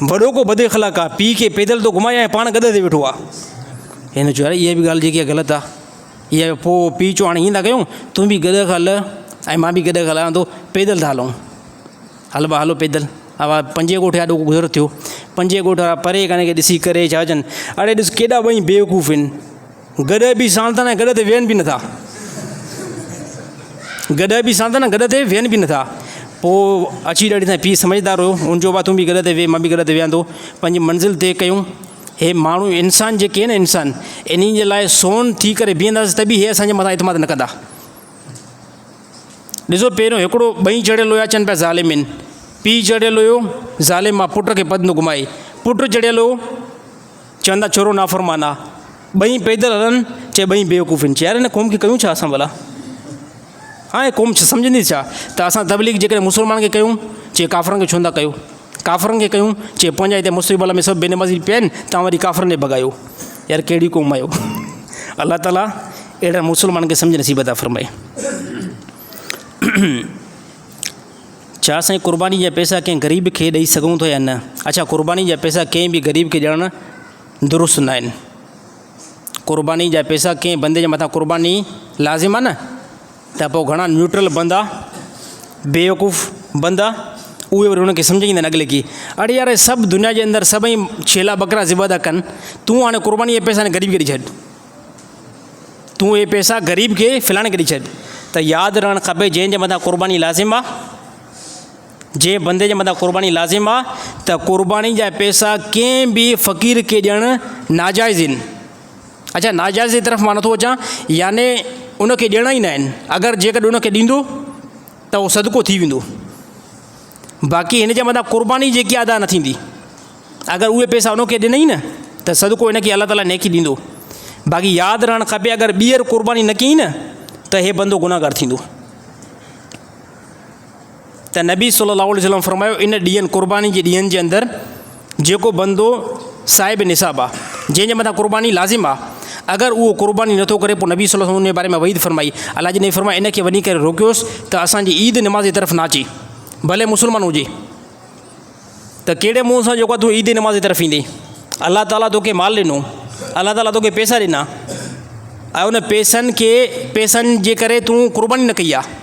Speaker 2: वॾो को बद अख़लाक आहे, पीउ खे पैदल थो घुमाए ऐं पाण गॾ ते वेठो आहे। हिन चयो यार इहा बि ॻाल्हि जेकी आहे ग़लति आहे, इहा। पोइ पीउ चयो हाणे ईअं था कयूं, तूं बि गॾ हल ऐं मां बि गॾ हलां थो, पैदल था हलूं, हल भाउ हलो पैदल। हा 5 ॻोठ ॾाढो गुज़र थियो, 5 ॻोठ वारा परे काने खे ॾिसी करे छा चवनि, अड़े ॾिस केॾा ॿई बेवकूफ़ आहिनि, गॾ बि साण था न गॾ ते वेहनि बि नथा, गॾ बि साण था न गॾ ते वेहनि बि नथा। पोइ अची ॾाढी सां पीउ सम्झदार हुयो, हुनजो भाउ तूं बि गॾ ते वेह, मां बि गॾ ते वेहां थो, पंहिंजी मंज़िल तय कयूं। हे माण्हू इंसान जेके आहिनि न इंसान, इन जे लाइ सोन थी करे बीहंदासीं त बि हे असांजे मथां इतमाद न कंदा। ॾिसो पहिरियों हिकिड़ो ॿई चढ़ियल हुया, चवनि पिया ज़ालिम आहिनि, पीउ चढ़ियल हुयो ज़ालिम आहे, पुट खे पंधु घुमाए, पुटु चढ़ियल हो चवंदा छोरो नाफ़रमान आहे, ॿई पैदल हलनि, चए ॿई बेवकूफ़ आहिनि। चए यार हिन क़ौम खे कयूं छा असां भला, हाणे क़ौम सम्झंदी छा? त असां तबलीग जेकॾहिं मुस्लमान खे कयूं, चए काफ़रनि खे छो था कयो, काफ़रनि खे कयूं, चए पंहिंजा हिते मुस्लिम में सभु बेनमाज़ी पिया आहिनि, तव्हां वरी काफ़रनि खे भॻायो। यार कहिड़ी क़ौम आहियो? अलाह ताला अहिड़ा मुस्लमान खे सम्झ नसीब अता फ़रमाए। छा असां क़ुर्बानी जा पैसा कंहिं ग़रीब खे ॾेई सघूं था या न? अच्छा, क़ुर्बानी जा पैसा कंहिं बि ग़रीब खे ॾियणु दुरुस्त न आहिनि। क़ुर्बानी जा पैसा कंहिं बंदे जे मथां क़ुर्बानी लाज़िम आहे न, त पोइ घणा न्यूट्रल बंदा, बेवकूफ़ बंदा, उहे वरी हुनखे सम्झाईंदा आहिनि अॻिले की अड़े यार सभु दुनिया जे अंदरि सभई छेला बकरा ज़िबा था कनि, तूं हाणे क़ुर्बानी जा पैसा ग़रीब खे ॾेई छॾ, तूं इहे पैसा ग़रीब खे फलाणे खे ॾेई छॾ। त यादि रहणु खपे जंहिंजे मथां क़ुर्बानी लाज़िम आहे, जंहिं बंदे जे मथां क़ुर्बानी लाज़िम आहे, त क़ुर्बानी जा पैसा कंहिं बि फ़क़ीर खे ॾियणु नाजाइज़ आहिनि। अच्छा, नाजाइज़ जी तरफ़ मां नथो अचां, याने उनखे ॾियणा ई न आहिनि, अगरि जेकॾहिं उनखे ॾींदो त उहो सदको थी वेंदो, बाक़ी हिन जे मथां क़ुर्बानी जेकी अदा न थींदी। अगरि उहे पैसा उनखे ॾिनई न त सदको हिनखे अलाह ताला नेकी ॾींदो। बाक़ी यादि रहणु खपे अगरि ॿीहर क़ुर्बानी न कई न त हे बंदो गुनाहगार थींदो। त नबी सल्लल्लाहु अलैहि वसल्लम फरमायो इन ॾींहंनि क़ुर्बानी जे ॾींहंनि जे अंदरि जेको बंदो साहिब निसाब आहे, जंहिंजे मथां क़ुर्बानी लाज़िम आहे, अगरि उहो क़ुर्बानी नथो करे, पोइ नबी सल्लल्लाहु अलैहि वसल्लम उन बारे में वईद फरमाई, अलाह जी ने फरमाई इन खे वञी करे रोकियोसि त असांजी ईद नमाज़ जी तरफ़ न अचे, भले मुस्लमान हुजे। त कहिड़े मुंहं सां जेको आहे तूं ईद नमाज़ जी तरफ़ ईंदे? अलाह ताला तोखे माल ॾिनो, अलाह ताला तोखे पैसा ॾिना, ऐं उन पैसनि जे करे तूं क़ुर्बानी न कई आहे,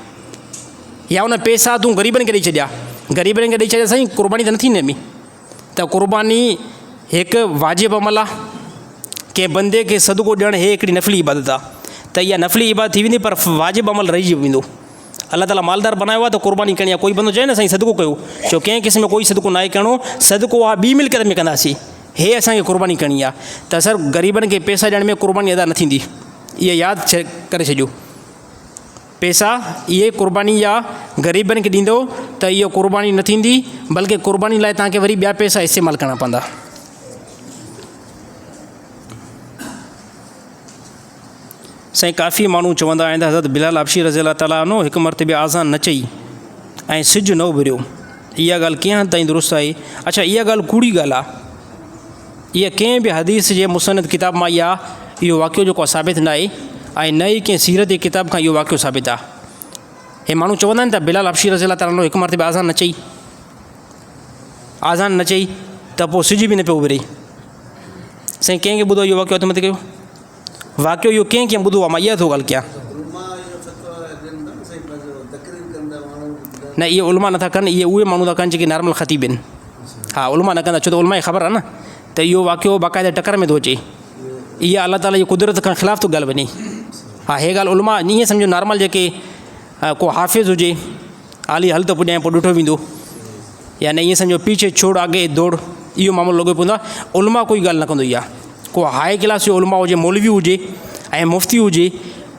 Speaker 2: या उन पैसा तूं ग़रीबनि खे ॾेई छॾिया, ग़रीबनि खे ॾेई छॾिया साईं, क़ुर्बानी त न थींदी में। त क़ुर्बानी हिकु वाजिबु अमल आहे, कंहिं बंदे खे सदको ॾियणु हे हिकिड़ी नफ़िली इबादत आहे, त इहा नफ़िली इबादत थी वेंदी, पर वाजिबु अमल रहिजी वेंदो। अलाह ताला मालदार बनायो आहे त क़ुर्बानी करणी आहे। कोई बंदो चए न साईं सदको कयो, छो कंहिं क़िस्म में कोई सदको न आहे करिणो, सदको आहे ॿी मिल्कियत में कंदासीं, हे असांखे क़ुर्बानी करणी आहे। त सर ग़रीबनि खे पैसा ॾियण में क़ुर्बानी अदा न थींदी, इहा यादि करे छॾियो। पैसा इहे क़ुर्बानी या ग़रीबनि खे ॾींदो त इहो क़ुर्बानी न थींदी, बल्कि क़ुर्बानी लाइ तव्हांखे वरी ॿिया पैसा इस्तेमालु करणा पवंदा। साईं काफ़ी माण्हू चवंदा आहिनि त हज़रत बिलाल हबशी रज़ी अल्लाह ताला अन्हु हिकु मरतबे आज़ान न चई ऐं सिजु न उभिरियो, इहा ॻाल्हि कीअं ताईं दुरुस्त आहे? अच्छा, इहा ॻाल्हि कूड़ी ॻाल्हि आहे, इहा कंहिं बि हदीस जे मुसनद किताब मां इहो वाक़ियो जेको आहे साबित न आहे, ऐं न ई कंहिं सीरत जी किताब खां इहो वाक़ियो साबित आहे। हे माण्हू चवंदा आहिनि त बिलाल हबशी रज़ी अल्लाह ताला अन्हु हिकु मरतबे आज़ान न चई त पोइ सिज बि न पियो उभिरे। साईं कंहिंखे ॿुधो इहो वाक़ियो? हथ मथे कयो। वाक़ियो इहो कंहिं ॿुधो आहे? मां इहा थो ॻाल्हि कयां। न, इहे उलमा नथा कनि, इहे उहे माण्हू था कनि जेके नॉर्मल ख़तीब आहिनि। हा, उलमा न कंदा, छो त उलमा खे ख़बर आहे न त इहो वाक़ियो बाक़ाइदा टकर में थो अचे, इहा अलाह ताला जी कुदरत खां ख़िलाफ़ु थो ॻाल्हि वञे। हा, हे ॻाल्हि उलमा ईअं सम्झो नॉर्मल जेके को हाफ़िज़ हुजे, हाली हल त पुॼाए पोइ ॾिठो वेंदो, या न ईअं सम्झो पीछे छोड़ आगे दौड़, इहो मामिलो लॻो पवंदो आहे। उलमा कोई ॻाल्हि न कंदो, इहा को हाई क्लास जो उलमा हुजे, मौलवी हुजे ऐं मुफ़्ती हुजे,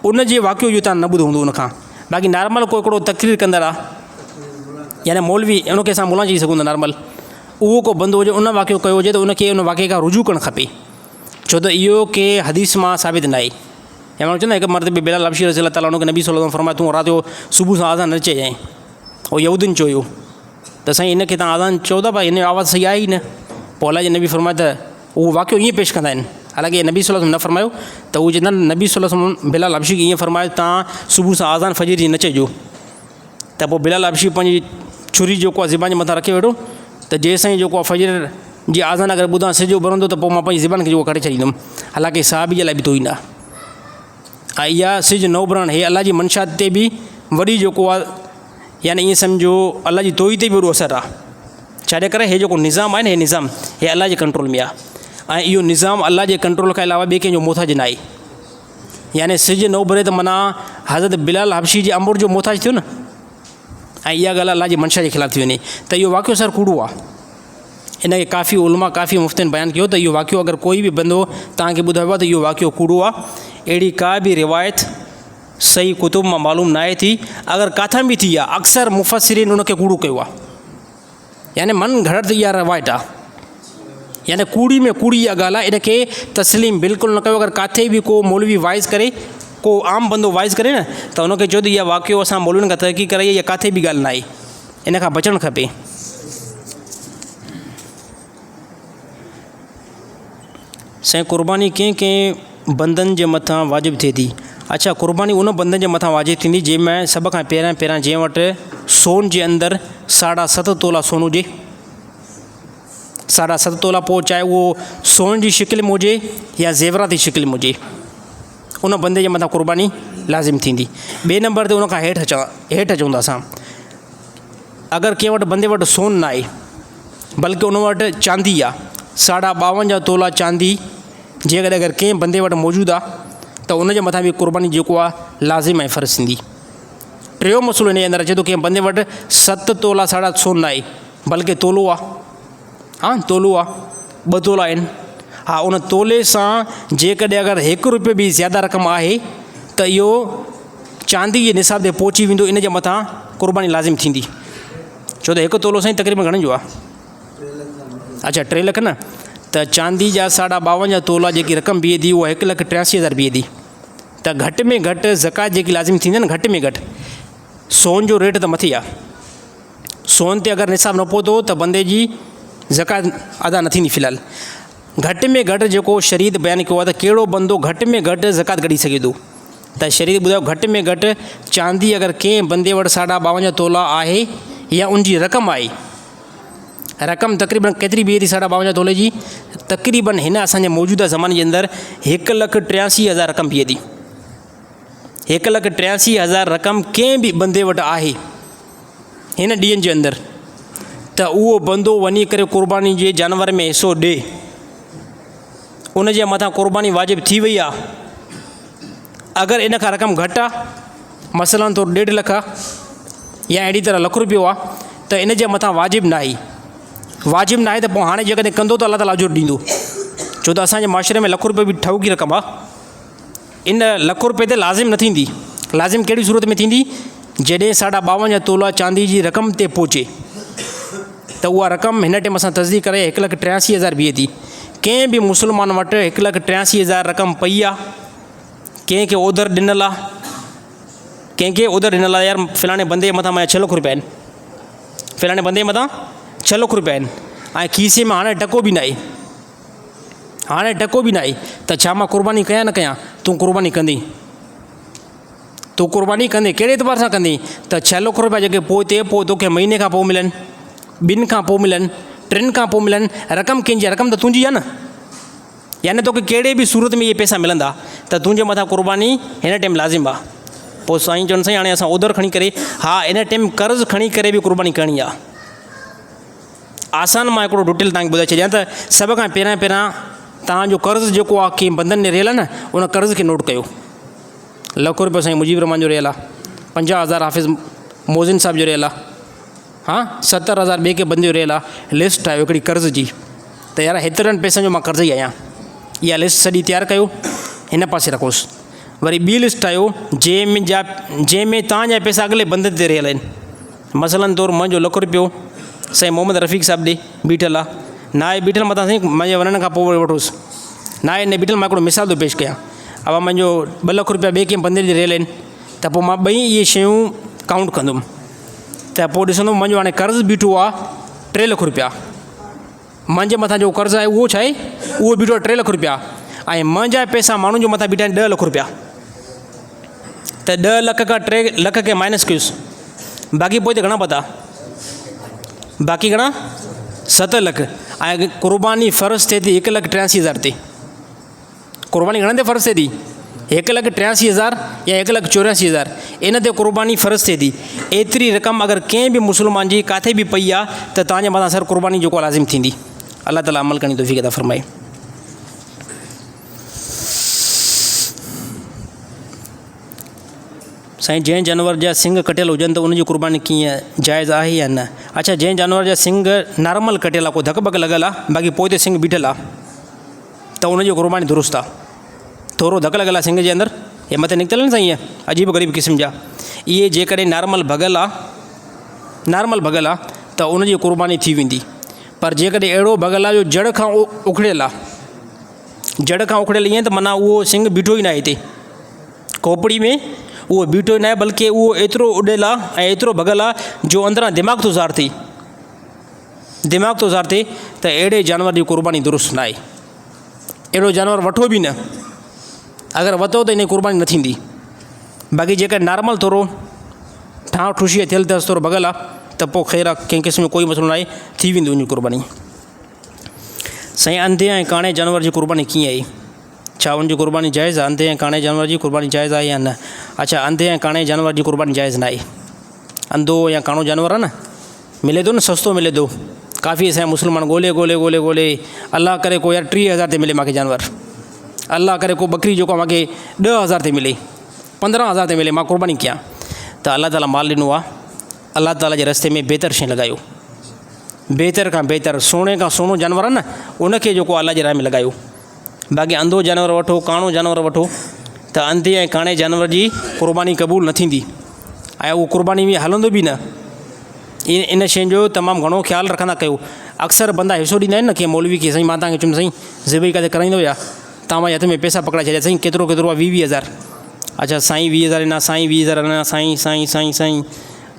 Speaker 2: उन जे वाक़ियो इहो तव्हां न ॿुधो हूंदो उनखां। बाक़ी नॉर्मल को हिकिड़ो तक़रीर कंदड़ आहे, यानी मौलवी, उनखे असां मुला चई सघूं था नॉर्मल, उहो को बंदो हुजे, उन वाक़ियो कयो हुजे त उनखे उन वाक़िए खां रुजू करणु खपे, छो त इहो के हदीस मां साबित न आहे। या माण्हू चवंदा हिकु मरतबे बिलाल हबशी रज़ी अल्लाह ताला उनखे नबी सल्लल्लाहु अलैहि वसल्लम फरमायो तूं राति जो सुबुह सां आज़ान न चइजांइ, उहो यहूदियुनि चयो त साईं हिन खे तव्हां आज़ान चओ था, भाई हिन जो आवाज़ु सही आहे ई न। पोइ अलाह जे नबी फरमायो त उहो वाक़ियो ईअं पेश कंदा आहिनि, हालांकि नबी सल्लल्लाहु अलैहि वसल्लम न फरमायो, त उहो चवंदा आहिनि नबी सल्लल्लाहु अलैहि वसल्लम बिलाल हबशी खे ईअं फरमायो तव्हां सुबुह सां आज़ान फजर जी न चइजो। त पोइ बिलाल हबशी पंहिंजी छुरी जेको आहे ज़िबान जे मथां रखे वेठो त जेसिताईं जेको आहे फजर जी आज़ान अगरि ॿुधां सिजो भरंदो त पोइ मां पंहिंजी ज़िबान खे जेको करे छॾींदुमि, हालांकि साहबी जे लाइ बि तो ईंदा। ऐं इहा सिज न उभरणु हे अलाह जी मंशा ते बि वॾी जेको आहे, यानी ईअं सम्झो अलाह जी तोई ते बि वॾो असरु आहे। छाजे करे हे जेको निज़ाम आहे न, हे निज़ाम हे अलाह जे कंट्रोल में आहे, ऐं इहो निज़ाम अलाह जे कंट्रोल खां अलावा ॿिए कंहिंजो मोहताज न आहे। यानी सिज न उभरे त माना हज़रत बिलाल हबशी जे अम्बुर जो मोहताज थियो न, ऐं इहा ॻाल्हि अलाह जी मंशा जे ख़िलाफ़ु थी वञे, त इहो वाक़ियो सर कूड़ो आहे। इनखे काफ़ी उलमा काफ़ी मुफ़्तिन बयानु कयो त इहो वाक़ियो अगरि कोई बि बंदो तव्हांखे ॿुधायो आहे त इहो वाक़ियो कूड़ो आहे, अहिड़ी का बि रिवायत सही कुतुब मां मालूम न आहे थी। अगरि काथां बि थी आहे, अक्सर मुफ़सिरीन उनखे कूड़ो कयो आहे, यानी मन घड़त इहा रिवायत आहे, यानी कूड़ी में कूड़ी इहा ॻाल्हि आहे, इनखे तस्लीम बिल्कुलु न कयो। अगरि किथे बि को मौलवी वाइज़ करे, को आम बंदो वाइज़ करे न, त उनखे चओ त इहा वाक़ियो असां मौलवियुनि खां तहक़ीक़ कराई, इहा किथे बि ॻाल्हि न आहे, इन खां बचणु खपे। साईं क़ुर्बानी कंहिं बंदनि जे मथां वाजिबु थिए थी? अच्छा, क़ुर्बानी उन बंदनि जे मथां वाजिबु थींदी जंहिंमें सभ खां पहिरियां जंहिं वटि सोन जे अंदरि 7.5 तोला सोन हुजे, 7.5 तोला, पोइ चाहे उहो सोन जी शिकिल में हुजे या ज़ेवरात जी शिकिल में हुजे, उन बंदे जे मथां क़ुर्बानी लाज़िम थींदी। ॿिए नंबर ते उनखां हेठि अचूं था असां, अगरि कंहिं वटि बंदे वटि सोन न आहे, बल्कि उन वटि चांदी आहे, 52 तोला चांदी जेकॾहिं अगरि कंहिं बंदे वटि मौजूदु आहे त उनजे मथां बि क़ुर्बानी जेको आहे लाज़िम ऐं फ़र्ज़ु थींदी। टियों मसइलो इन जे अंदरि अचे थो, कंहिं बंदे वटि 7 तोला साढा सोन न आहे, बल्कि तोलो आहे, हा तोलो आहे, 2 तोला आहिनि, हा उन तोले सां जेकॾहिं अगरि 1 रुपयो बि ज़्यादा रक़म आहे त इहो चांदी जे निसाब ते पहुची वेंदो, इन जे मथां क़ुर्बानी लाज़िम थींदी। छो त 1 तोलो साईं तक़रीबन घणे जो आहे? अच्छा 3 लख न, त चांदी जा 52 तोला जेकी रक़म बीहे थी उहा 1,83,000 बीहे थी। त घटि में घटि ज़कात जेकी लाज़िम थींदी आहे न, घटि में घटि सोन जो रेट त मथे आहे, सोन ते अगरि निसाब न पहुतो त बंदे जी ज़कात अदा न थींदी। फ़िलहालु घटि में घटि जेको शरीयत बयानु कयो आहे त कहिड़ो बंदो घटि में घटि ज़कात कढी सघे थो, त शरीयत ॿुधायो घटि में घटि चांदी अगरि कंहिं बंदे वटि 52.5 तोला आहे या उनजी रक़म आहे, रक़म तक़रीबन केतिरी बीहे थी 52.5 तोले जी, तक़रीबन हिन असांजे मौजूदा ज़माने जे अंदरि 1,83,000 रक़म बीहे थी। 1,83,000 रक़म कंहिं बि बंदे वटि आहे हिन ॾींहंनि जे अंदरि, त उहो बंदो वञी करे क़ुर्बानी जे जानवर में हिसो ॾिए, उनजे मथां क़ुर्बानी वाजिबु थी वई आहे। अगरि इन खां रक़म घटि आहे, मसलन तौरु 1.5 लख या अहिड़ी तरह लख रुपियो आहे, त इन जे मथां वाजिबु न आहे। वाजिबु न आहे त पोइ हाणे जेकॾहिं कंदो त अलाह ताला अजर ॾींदो, छो त असांजे माशरे में 1 लख रुपयो बि ठहूकी रक़म आहे। इन 1 लख रुपये ते लाज़िम न थींदी। लाज़िम कहिड़ी सूरत में थींदी, जॾहिं 52.5 तोला चांदी जी रक़म ते पहुचे त उहा रक़म हिन टाइम असां तस्दीक करे 1,83,000 बीहे थी। कंहिं बि मुस्लमान वटि 1,83,000 रक़म पई आहे, कंहिंखे ओधर ॾिनल आहे, कंहिंखे ओधर ॾिनल आहे, यार फ़लाणे बंदे जे मथां 6 लख रुपया आहिनि, फ़लाणे बंदे जे मथां 6 लख रुपया आहिनि, ऐं खीसे में हाणे टको बि न आहे, हाणे टको बि न आहे, त छा मां क़ुर्बानी कयां न कयां? तूं क़ुर्बानी कंदी, तूं क़ुर्बानी कंदे कहिड़े एतबार सां कंदी? त 6 लख रुपया जेके पोइ तोखे महीने खां पोइ मिलनि, 2 खां पोइ मिलनि, 3 खां पोइ मिलनि, रक़म कंहिंजी आहे? रक़म त तुंहिंजी आहे न। यानी तोखे कहिड़े बि सूरत में इहे पैसा मिलंदा त तुंहिंजे मथां क़ुर्बानी हिन टाइम लाज़िम आहे। पोइ साईं चवनि साईं हाणे असां ओधर खणी करे, हा इन टाइम कर्ज़ु खणी करे बि क़ुर्बानी करणी आहे। आसान मां हिकिड़ो डिटेल तव्हांखे ॿुधाए छॾियां त सभ खां पहिरियां तव्हांजो कर्ज़ु जेको आहे कंहिं बंधन में रहियल आहे न, उन कर्ज़ खे नोट कयो। 1 लख रुपयो साईं मुजीब रहमान जो रहियल आहे, 50,000 हाफ़िज़ मोज़िन साहिब जो रहियल आहे, हाँ 70,000 ॿिए के बंदे जो रहियल आहे। लिस्ट ठाहियो हिकिड़ी कर्ज़ जी, त यार हेतिरनि पैसनि जो मां कर्ज़ ई आहियां, इहा लिस्ट सॼी तयारु कयो, हिन पासे रखोसि। वरी ॿी लिस्ट ठाहियो जंहिंमें तव्हांजा पैसा अॻिले बंदे ते रहियल आहिनि। मसलन तौरु मुंहिंजो 1 लख रुपयो साईं मोहम्मद रफ़ीक साहिबु ॾे बीठल आहे, ना आहे बीठल मथां साईं मुंहिंजे वञण खां पोइ वठोसि, ना आहे न बीठल। मां हिकिड़ो मिसाल थो पेश कयां, अब मुंहिंजो 2 लख रुपया ॿिए कंहिं बंदे ते रहियल आहिनि, त पोइ मां ॿई इहे शयूं काउंट कंदुमि, त पोइ ॾिसंदुमि मुंहिंजो हाणे कर्ज़ु बीठो आहे 3 लख रुपया, मुंहिंजे मथां जो कर्ज़ु आहे उहो छा आहे, उहो बीठो आहे 3 लख रुपया, ऐं मुंहिंजा पैसा माण्हुनि जे मथां बीठा आहिनि 10 लख रुपया। त 10 लख खां 3 लख खे माइनस कयोसि, बाक़ी पोइ घणा पता? बाक़ी घणा? 7 लख। ऐं क़ुर्बानी फ़र्ज़ु थिए थी 1,83,000 ते। क़ुर्बानी घणे ते फ़र्ज़ु थिए थी? 1,83,000 या 1,84,000, इन ते क़ुर्बानी फ़र्ज़ु थिए थी। एतिरी रक़म अगरि कंहिं बि मुस्लमान जी किथे बि पई आहे त तव्हांजे मथां सर क़ुर्बानी जेको लाज़िम थींदी। अल्लाह ताला अमल करण जी तौफ़ीक़ अता फ़रमाए। साईं जंहिं जानवर जा सिंग कटियल हुजनि त उनजी क़ुर्बानी कीअं जाइज़ आहे या न? अच्छा, जंहिं जानवर जा सिंग नॉर्मल कटियल आहे, को धक बक लॻल आहे, बाक़ी पोइ ते सिंग बीठल आहे, त उनजी क़ुर्बानी दुरुस्त आहे। थोरो धक लॻल आहे सिंग जे अंदरि, हे मथे निकितल न साईं, ईअं अजीब ग़रीब क़िस्म जा, इहे जेकॾहिं नॉर्मल भॻल आहे त उनजी क़ुर्बानी थी वेंदी। पर जेकॾहिं अहिड़ो भॻल आहे जो जड़ खां उखड़ियल आहे, जड़ खां उखड़ियल ईअं त माना उहो सिंग बीठो ई न आहे हिते खोपड़ी में, उहो बीठो ई न आहे, बल्कि उहो एतिरो उॾियल आहे ऐं एतिरो भॻल आहे जो अंदरां दिमाग़ थो ज़ाहिर थिए, त अहिड़े जानवर जी क़ुर्बानी दुरुस्त न आहे। अहिड़ो जानवर वठो बि न, अगरि वरितो त इन जी क़ुर्बानी न थींदी। बाक़ी जेकर नॉर्मल थोरो ठाह ठुशीअ थियल अथसि, थोरो भॻल आहे, त पोइ ख़ैर आहे, कंहिं क़िस्म जो कोई मसइलो न आहे, थी वेंदी उनजी क़ुर्बानी। साईं अंधे ऐं काणे जानवर जी क़ुर्बानी कीअं आहे? छा उनजी क़ुर्बानी जाइज़ आहे? अंधे ऐं काणे जानवर जी क़ुर्बानी जाइज़ आहे या न? अच्छा, अंधे ऐं काणे जानवर जी क़ुर्बानी जाइज़ न आहे। अंधो या काणो जानवर आहे न, मिले थो न, सस्तो मिले थो, काफ़ी असांजा मुस्लमान ॻोल्हे अल्लाह करे को यार 30,000 ते मिले मूंखे जानवर, अल्लाह करे को बकरी जेको मूंखे 10,000 ते मिले, 15,000 ते मिले, मां क़ुर्बानी कयां। त अल्लाह ताला माल ॾिनो आहे, अल्लाह ताला जे रस्ते में बहितर शइ लॻायो, बहितर खां बहितर, सोणे खां सोनो जानवर आहे न, उनखे जेको अल्लाह जे राह में लॻायो। बाक़ी अंधो जानवर वठो, काणो जानवर वठो, त अंधे ऐं काणे जानवर जी क़ुर्बानी क़बूल न थींदी, ऐं उहो क़ुर्बानी में हलंदो बि न। इन शइ जो तमामु घणो ख़्यालु रखंदा कयो। अक्सर बंदा हिसो ॾींदा आहिनि न कंहिं मौलवी खे, साईं मां तव्हांखे चयुमि साईं ज़िबई किथे कराईंदो या, तव्हां वञी हथ में पैसा पकड़ाए छॾिया, साईं केतिरो आहे? 20,000। अच्छा साईं 20,000 न, साईं 20,000 न, साईं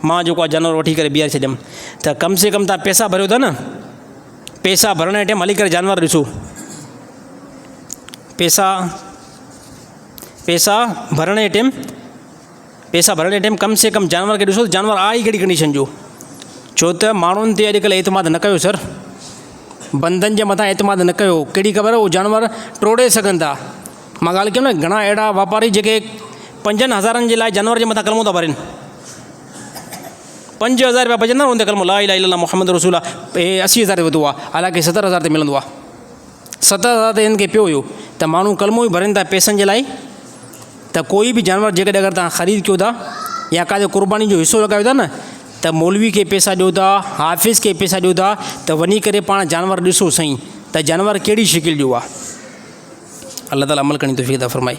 Speaker 2: मां जेको आहे जानवर वठी करे बीहारे छॾियमि त कम से कम तव्हां पैसा भरियो था न, पैसा भरण जे टाइम हली करे जानवर ॾिसो, पैसा भरण जे टाइम कम से कम जानवर खे ॾिसो, जानवर आहे ई कहिड़ी कंडीशन जो। छो त माण्हुनि ते अॼुकल्ह एतमाद न कयो सर, बंदनि जे मथां एतमाद न कयो। कहिड़ी ख़बर उहो जानवर टोड़े सघनि था। मां ॻाल्हि कयमि न, घणा अहिड़ा वापारी जेके 5,000 जे लाइ जानवर जे मथां कलमो था भरनि, 5,000 रुपया भॼंदा उन ते कलमो ला इलाहा इल्लल्लाह मुहम्मद रसूल आहे, 80,000 ते वरितो आहे, हालांकि 70,000 ते मिलंदो आहे, 70,000 ते हिन खे पियो हुयो। त माण्हू कलमो ई भरनि था पैसनि जे लाइ। त कोई बि जानवर जेकॾहिं अगरि तव्हां ख़रीद कयो था या काथे क़ुर्बानी जो हिसो लॻायो था न, त मौलवी खे पैसा ॾियो था, हाफ़िज़ खे पैसा ॾियो था, त वञी करे पाण जानवर ॾिसो सही त जानवर कहिड़ी शिकिल जो आहे। अल्लाह ताला अमल करण जी तौफ़ीक़ अता फ़रमाए।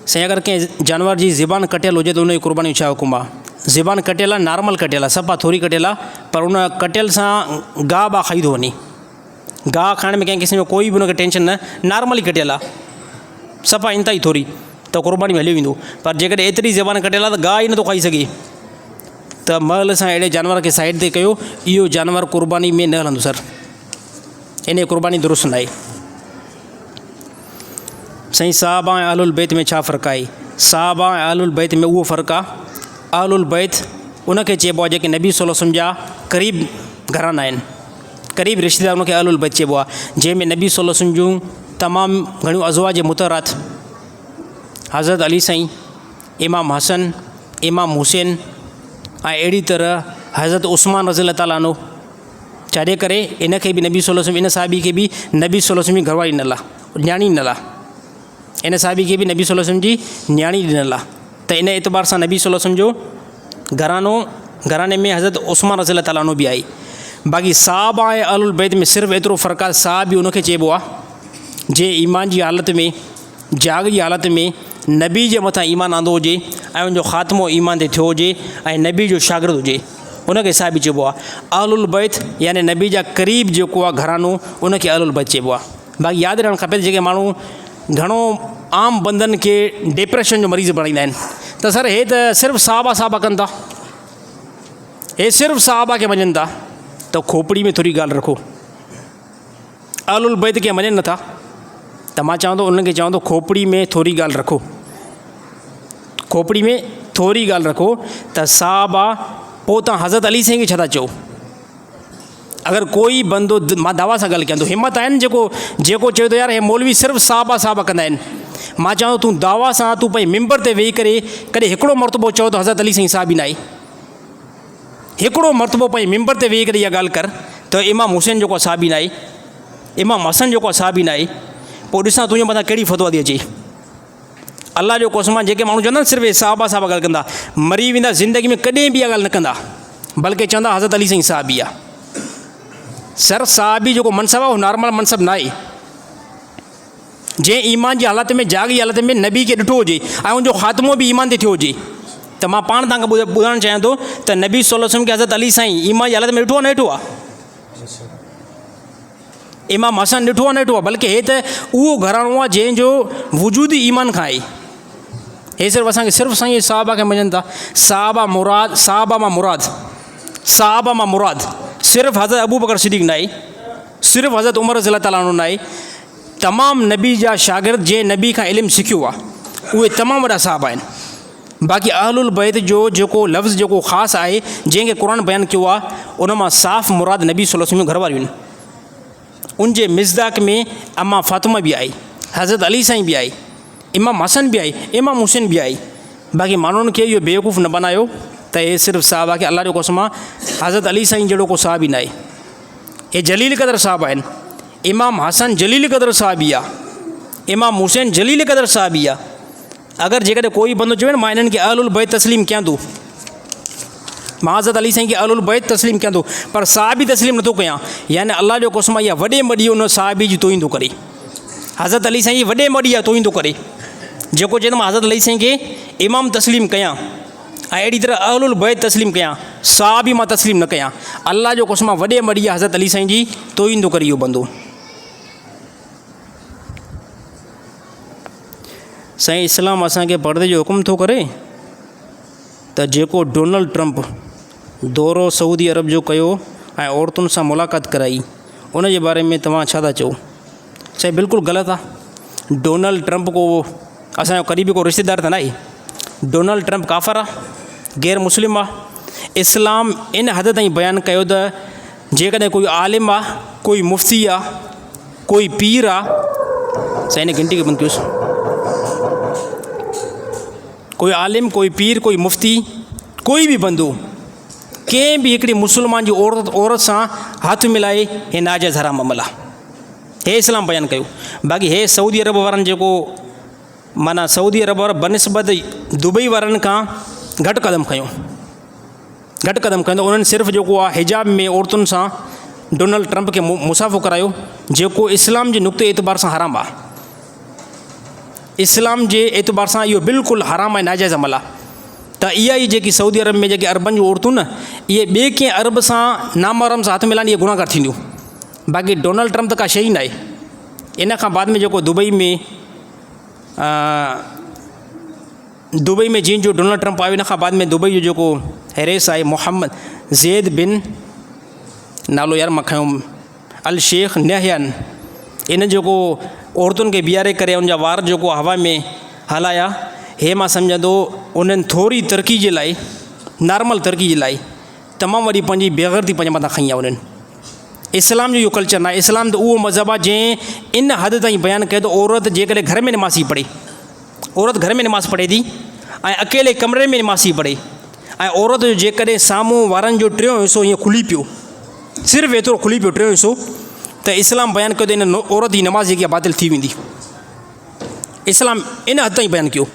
Speaker 2: साईं अगरि कंहिं जानवर जी ज़बान कटियल हुजे त उनजी क़ुर्बानी छा हुकुम आहे? ज़बान कटियल आहे, नॉर्मल कटियल आहे, सफ़ा थोरी कटियल आहे, पर उन कटियल सां गाह बाह खाई थो वञे। गाह खाइण में कंहिं क़िस्म जो कोई बि उनखे टेंशन न, नॉर्मली कटियल आहे, सफ़ा इंतिहा ई थोरी, त क़ुर्बानी में हली वेंदो। पर जेकॾहिं एतिरी ज़बान कटियल आहे त गाह ई नथो खाई सघे, त महल सां अहिड़े जानवर खे साइड ते कयो, इहो जानवर क़ुर्बानी में न हलंदो सर, इन क़ुर्बानी दुरुस्त न आहे। साईं साहबा ऐं अहलुल बैत में छा फ़र्क़ु आहे? साहबा ऐं अहलुल बैत में उहो फ़र्क़ु आहे, अहलुल बैत उनखे चइबो आहे जेके नबी सल्लल्लाहु अलैहि वसल्लम जा क़रीब घराना आहिनि, क़रीब रिश्तेदार, उनखे अहलुल बैत चइबो आहे, जंहिंमें नबी सल्लल्लाहु अलैहि वसल्लम जूं तमामु घणियूं अज़वाज मुतहरात, हज़रत अली साईं, इमाम हसन, इमाम हुसैन, ऐं अहिड़ी तरह हज़रत उस्मान रज़ियल्लाहु ताला अन्हु। छाजे करे इनखे बि नबी सल्लल्लाहु अलैहि वसल्लम, इन साहिबी खे बि नबी सल्लल्लाहु अलैहि वसल्लम जी घरवारी ॾिनल आहे, न्याणी ॾिनल आहे, इन साहिबी खे बि नबी सल्लल्लाहु अलैहि वसल्लम जी न्याणी ॾिनल आहे। त इन एतबार सां नबी सल्लल्लाहु अलैहि वसल्लम जो घराने में हज़रत उस्मान रज़ियल्लाहु ताला अन्हु बि आई। बाक़ी साहबा ऐं अहलुल बैत में सिर्फ़ु एतिरो फ़र्क़ु आहे, साहबी उनखे चइबो आहे जे ईमान जी हालत में, जाग जी हालत में नबी जे मथां ईमान आंदो हुजे ऐं उनजो ख़ात्मो ईमान ते थियो हुजे ऐं नबी जो शागिर्दु हुजे, उनखे साहिबी चइबो आहे। अहलुल बैत यानी नबी जा क़रीब जेको आहे घरानो, उनखे अहलुल बैत चइबो आहे। बाक़ी यादि रखणु खपे जेके माण्हू घणो आम बंदनि खे डिप्रेशन जो मरीज़ बणाईंदा आहिनि, त सर हे त सिर्फ़ु साहबा कनि था, हे सिर्फ़ु साहबा खे मञनि था, त खोपड़ी में थोरी ॻाल्हि रखो। अहलुल बैत खे मञनि नथा, त मां चवंदो उन्हनि खे चवंदो खोपड़ी में थोरी ॻाल्हि रखो, खोपड़ी में थोरी ॻाल्हि रखो, त साहबा पोइ तव्हां हज़रत अली साईं खे छा था चओ? अगरि कोई बंदो, मां दावा सां ॻाल्हि कयां थो, हिमत आहिनि जेको चए थो यार हे मौलवी सिर्फ़ु साहबा कंदा आहिनि, मां चवां तूं दावा सां तूं पंहिंजे मिंबर ते वेही करे कॾहिं हिकिड़ो मरतबो चओ त हज़रत अली साईं साहबी न आहे, हिकिड़ो मरतबो पंहिंजे मिंबर ते वेही करे इहा ॻाल्हि कर त इमाम हुसैन जेको आहे साहबी न आहे, इमाम हसन जेको आहे साहबी न आहे, पोइ ॾिसां तुंहिंजे मथां कहिड़ी फतवा थी अचे। अलाह जो कसम आहे, जेके माण्हू चवंदा आहिनि सिर्फ़ु साहबा ॻाल्हि कंदा, मरी वेंदा, ज़िंदगी में कॾहिं बि इहा ॻाल्हि न कंदा, बल्कि चवंदा हज़रत अली साईं साहबी आहे। सर साहबी जेको मनसब आहे उहो नॉर्मल मनसब न आहे। जंहिं ईमान जी हालत में, जागी हालत में नबी खे ॾिठो हुजे ऐं उनजो ख़ात्मो बि ईमान ते थियो हुजे, त मां पाण तव्हांखे ॿुधाइणु चाहियां थो त नबी सल्लल्लाहु अलैहि वसल्लम खे हज़रत अली साईं ईमान जी हालत में ॾिठो आहे न ॾिठो आहे, इमाम हसन ॾिठो आहे न ॾिठो आहे, बल्कि हे त उहो घरानो आहे जंहिंजो वजूद ई ईमान खां आहे। हे सिर्फ़ु असांखे सिर्फ़ु साईं साहबा खे मञनि था। साहबा मां मुराद सिर्फ़ु हज़रत अबू बकर सिद्दीक़ न आहे, सिर्फ़ु हज़रत उमर रज़ियल्लाहु ताला अन्हु न आहे, तमामु नबी जा शागिर्द जंहिं नबी खां इल्मु सिखियो आहे उहे तमामु वॾा साहबा आहिनि। बाक़ी अहलुल बैत जो जेको लफ़्ज़ जेको ख़ासि आहे जंहिंखे क़ुर बयानु कयो आहे, उन मां साफ़ मुराद नबी सल्लल्लाहु अलैहि वसल्लम घर वारियूं आहिनि। उन जे मिज़दाक में अम्मा फ़ातिमा बि आई, हज़रत अली साईं बि आई, इमाम हसन बि आई, इमाम हुसैन बि आई। बाक़ी माण्हुनि खे इहो बेवकूफ़ न बनायो त हे सिर्फ़ु साहबा खे, अलाह जो कसम आहे हज़रत अली साईं जहिड़ो को साहबी न आहे, हे जलील क़दर साहब आहिनि। इमाम हसन जलील क़दर साहबी आहे, इमाम हुसैन जलील क़दर साहबी आहे। अगरि जेकॾहिं कोई बंदो चवे न मां इन्हनि खे अहलुल बैत तस्लीम कयां थो, मां हज़रत अली साईं खे अहलुल बैत तस्लीम कयां थो, पर साहबी तस्लीम नथो कयां, यानी अलाह जो कसम आहे इहा वॾे में वॾी उन साहबी जी तोहीन थो करे। हज़रत अली साईं जी वॾे में वॾी आहे तोहीन थो करे। जेको चए थो मां हज़रत अली साईं खे इमाम तस्लीम कयां ऐं अहिड़ी तरह अहलुल बैत तस्लीम कयां, साहबी मां तस्लीम न कयां, अलाह जो कसम आहे वॾे में वॾी आहे हज़रत अली साईं जी तोहीन थो करे इहो बंदो। साईं इस्लाम असांखे पर्दे जो हुकुम थो करे, त जेको डोनाल्ड ट्रंप दौरो सऊदी अरब जो कयो ऐं औरतुनि सां मुलाक़ात कराई उन जे बारे में तव्हां छा था चओ? चए बिल्कुलु ग़लति आहे। डोनाल्ड ट्रंप को असांजो कॾहिं बि को रिश्तेदार त न आहे। डोनाल्ड ट्रंप काफ़र आहे, गैर मुस्लिम आहे। इस्लाम इन हद ताईं बयानु कयो त जेकॾहिं कोई आलिम आहे, कोई मुफ़्ती आहे, कोई पीर आहे, साईं हिन घंटी खे बंदि कयोसि, कोई आलिम, कोई पीर, कोई मुफ़्ती, कोई बि बंदो कंहिं बि हिकिड़ी मुस्लमान जी औरत सां हथ मिलाए हे नाजाइज़ हराम अमल आहे। हे इस्लाम बयानु कयो। बाक़ी हे सऊदी अरब वारनि जेको माना सऊदी अरब वारा बनिस्बत दुबई वारनि खां घटि क़दम खयूं, घटि क़दम खयूं। त उन्हनि सिर्फ़ु जेको आहे हिजाब में औरतुनि सां डोनाल्ड ट्रंप खे मुसाफ़ो करायो, जेको इस्लाम जे नुक़्ते एतबार सां हराम आहे। इस्लाम जे एतबार सां इहो बिल्कुलु हराम ऐं नाजाइज़ अमल आहे। त इहा ई जेकी सऊदी अरब में जेके अरबनि जूं औरतूं न, इहे ॿिए कंहिं अरब सां नामहरम सां हथ मिलाइनि, इहे गुनाहगार थींदियूं। बाक़ी डोनाल्ड ट्रंप त का शइ ई न आहे। इन खां बाद में जेको दुबई में जीअं जो डोनाल्ड ट्रंप आयो, इन खां बाद में दुबई जो जेको हैरिस आहे, मोहम्मद ज़ैद बिन नालो यार मां खयों अल शेख नहयान, इन जेको औरतुनि खे बीहारे करे उनजा वार जेको हवा में हलाया, हे मां सम्झंदो उन्हनि थोरी तरक़ी जे लाइ, नॉर्मल तरक़ी जे लाइ तमामु वॾी पंहिंजी बेग़ैरती पंहिंजे मथां खई आहे उन्हनि। इस्लाम जो इहो कल्चर न आहे। इस्लाम त उहो मज़हब आहे जंहिं इन हद ताईं बयानु कयो त औरत जेकॾहिं घर में नमाज़ी पढ़े, औरत घर में नमाज़ पढ़े थी ऐं अकेले कमरे में नमाज़ी पढ़े, ऐं औरत जो जेकॾहिं साम्हूं वारनि जो टियों हिसो हीअं खुली पियो, सिर्फ़ु एतिरो खुली पियो टियों हिसो, त इस्लाम बयानु कयो त इन औरत जी नमाज़ जेकी आहे बातिल थी वेंदी। इस्लाम इन हद ताईं बयानु कयो।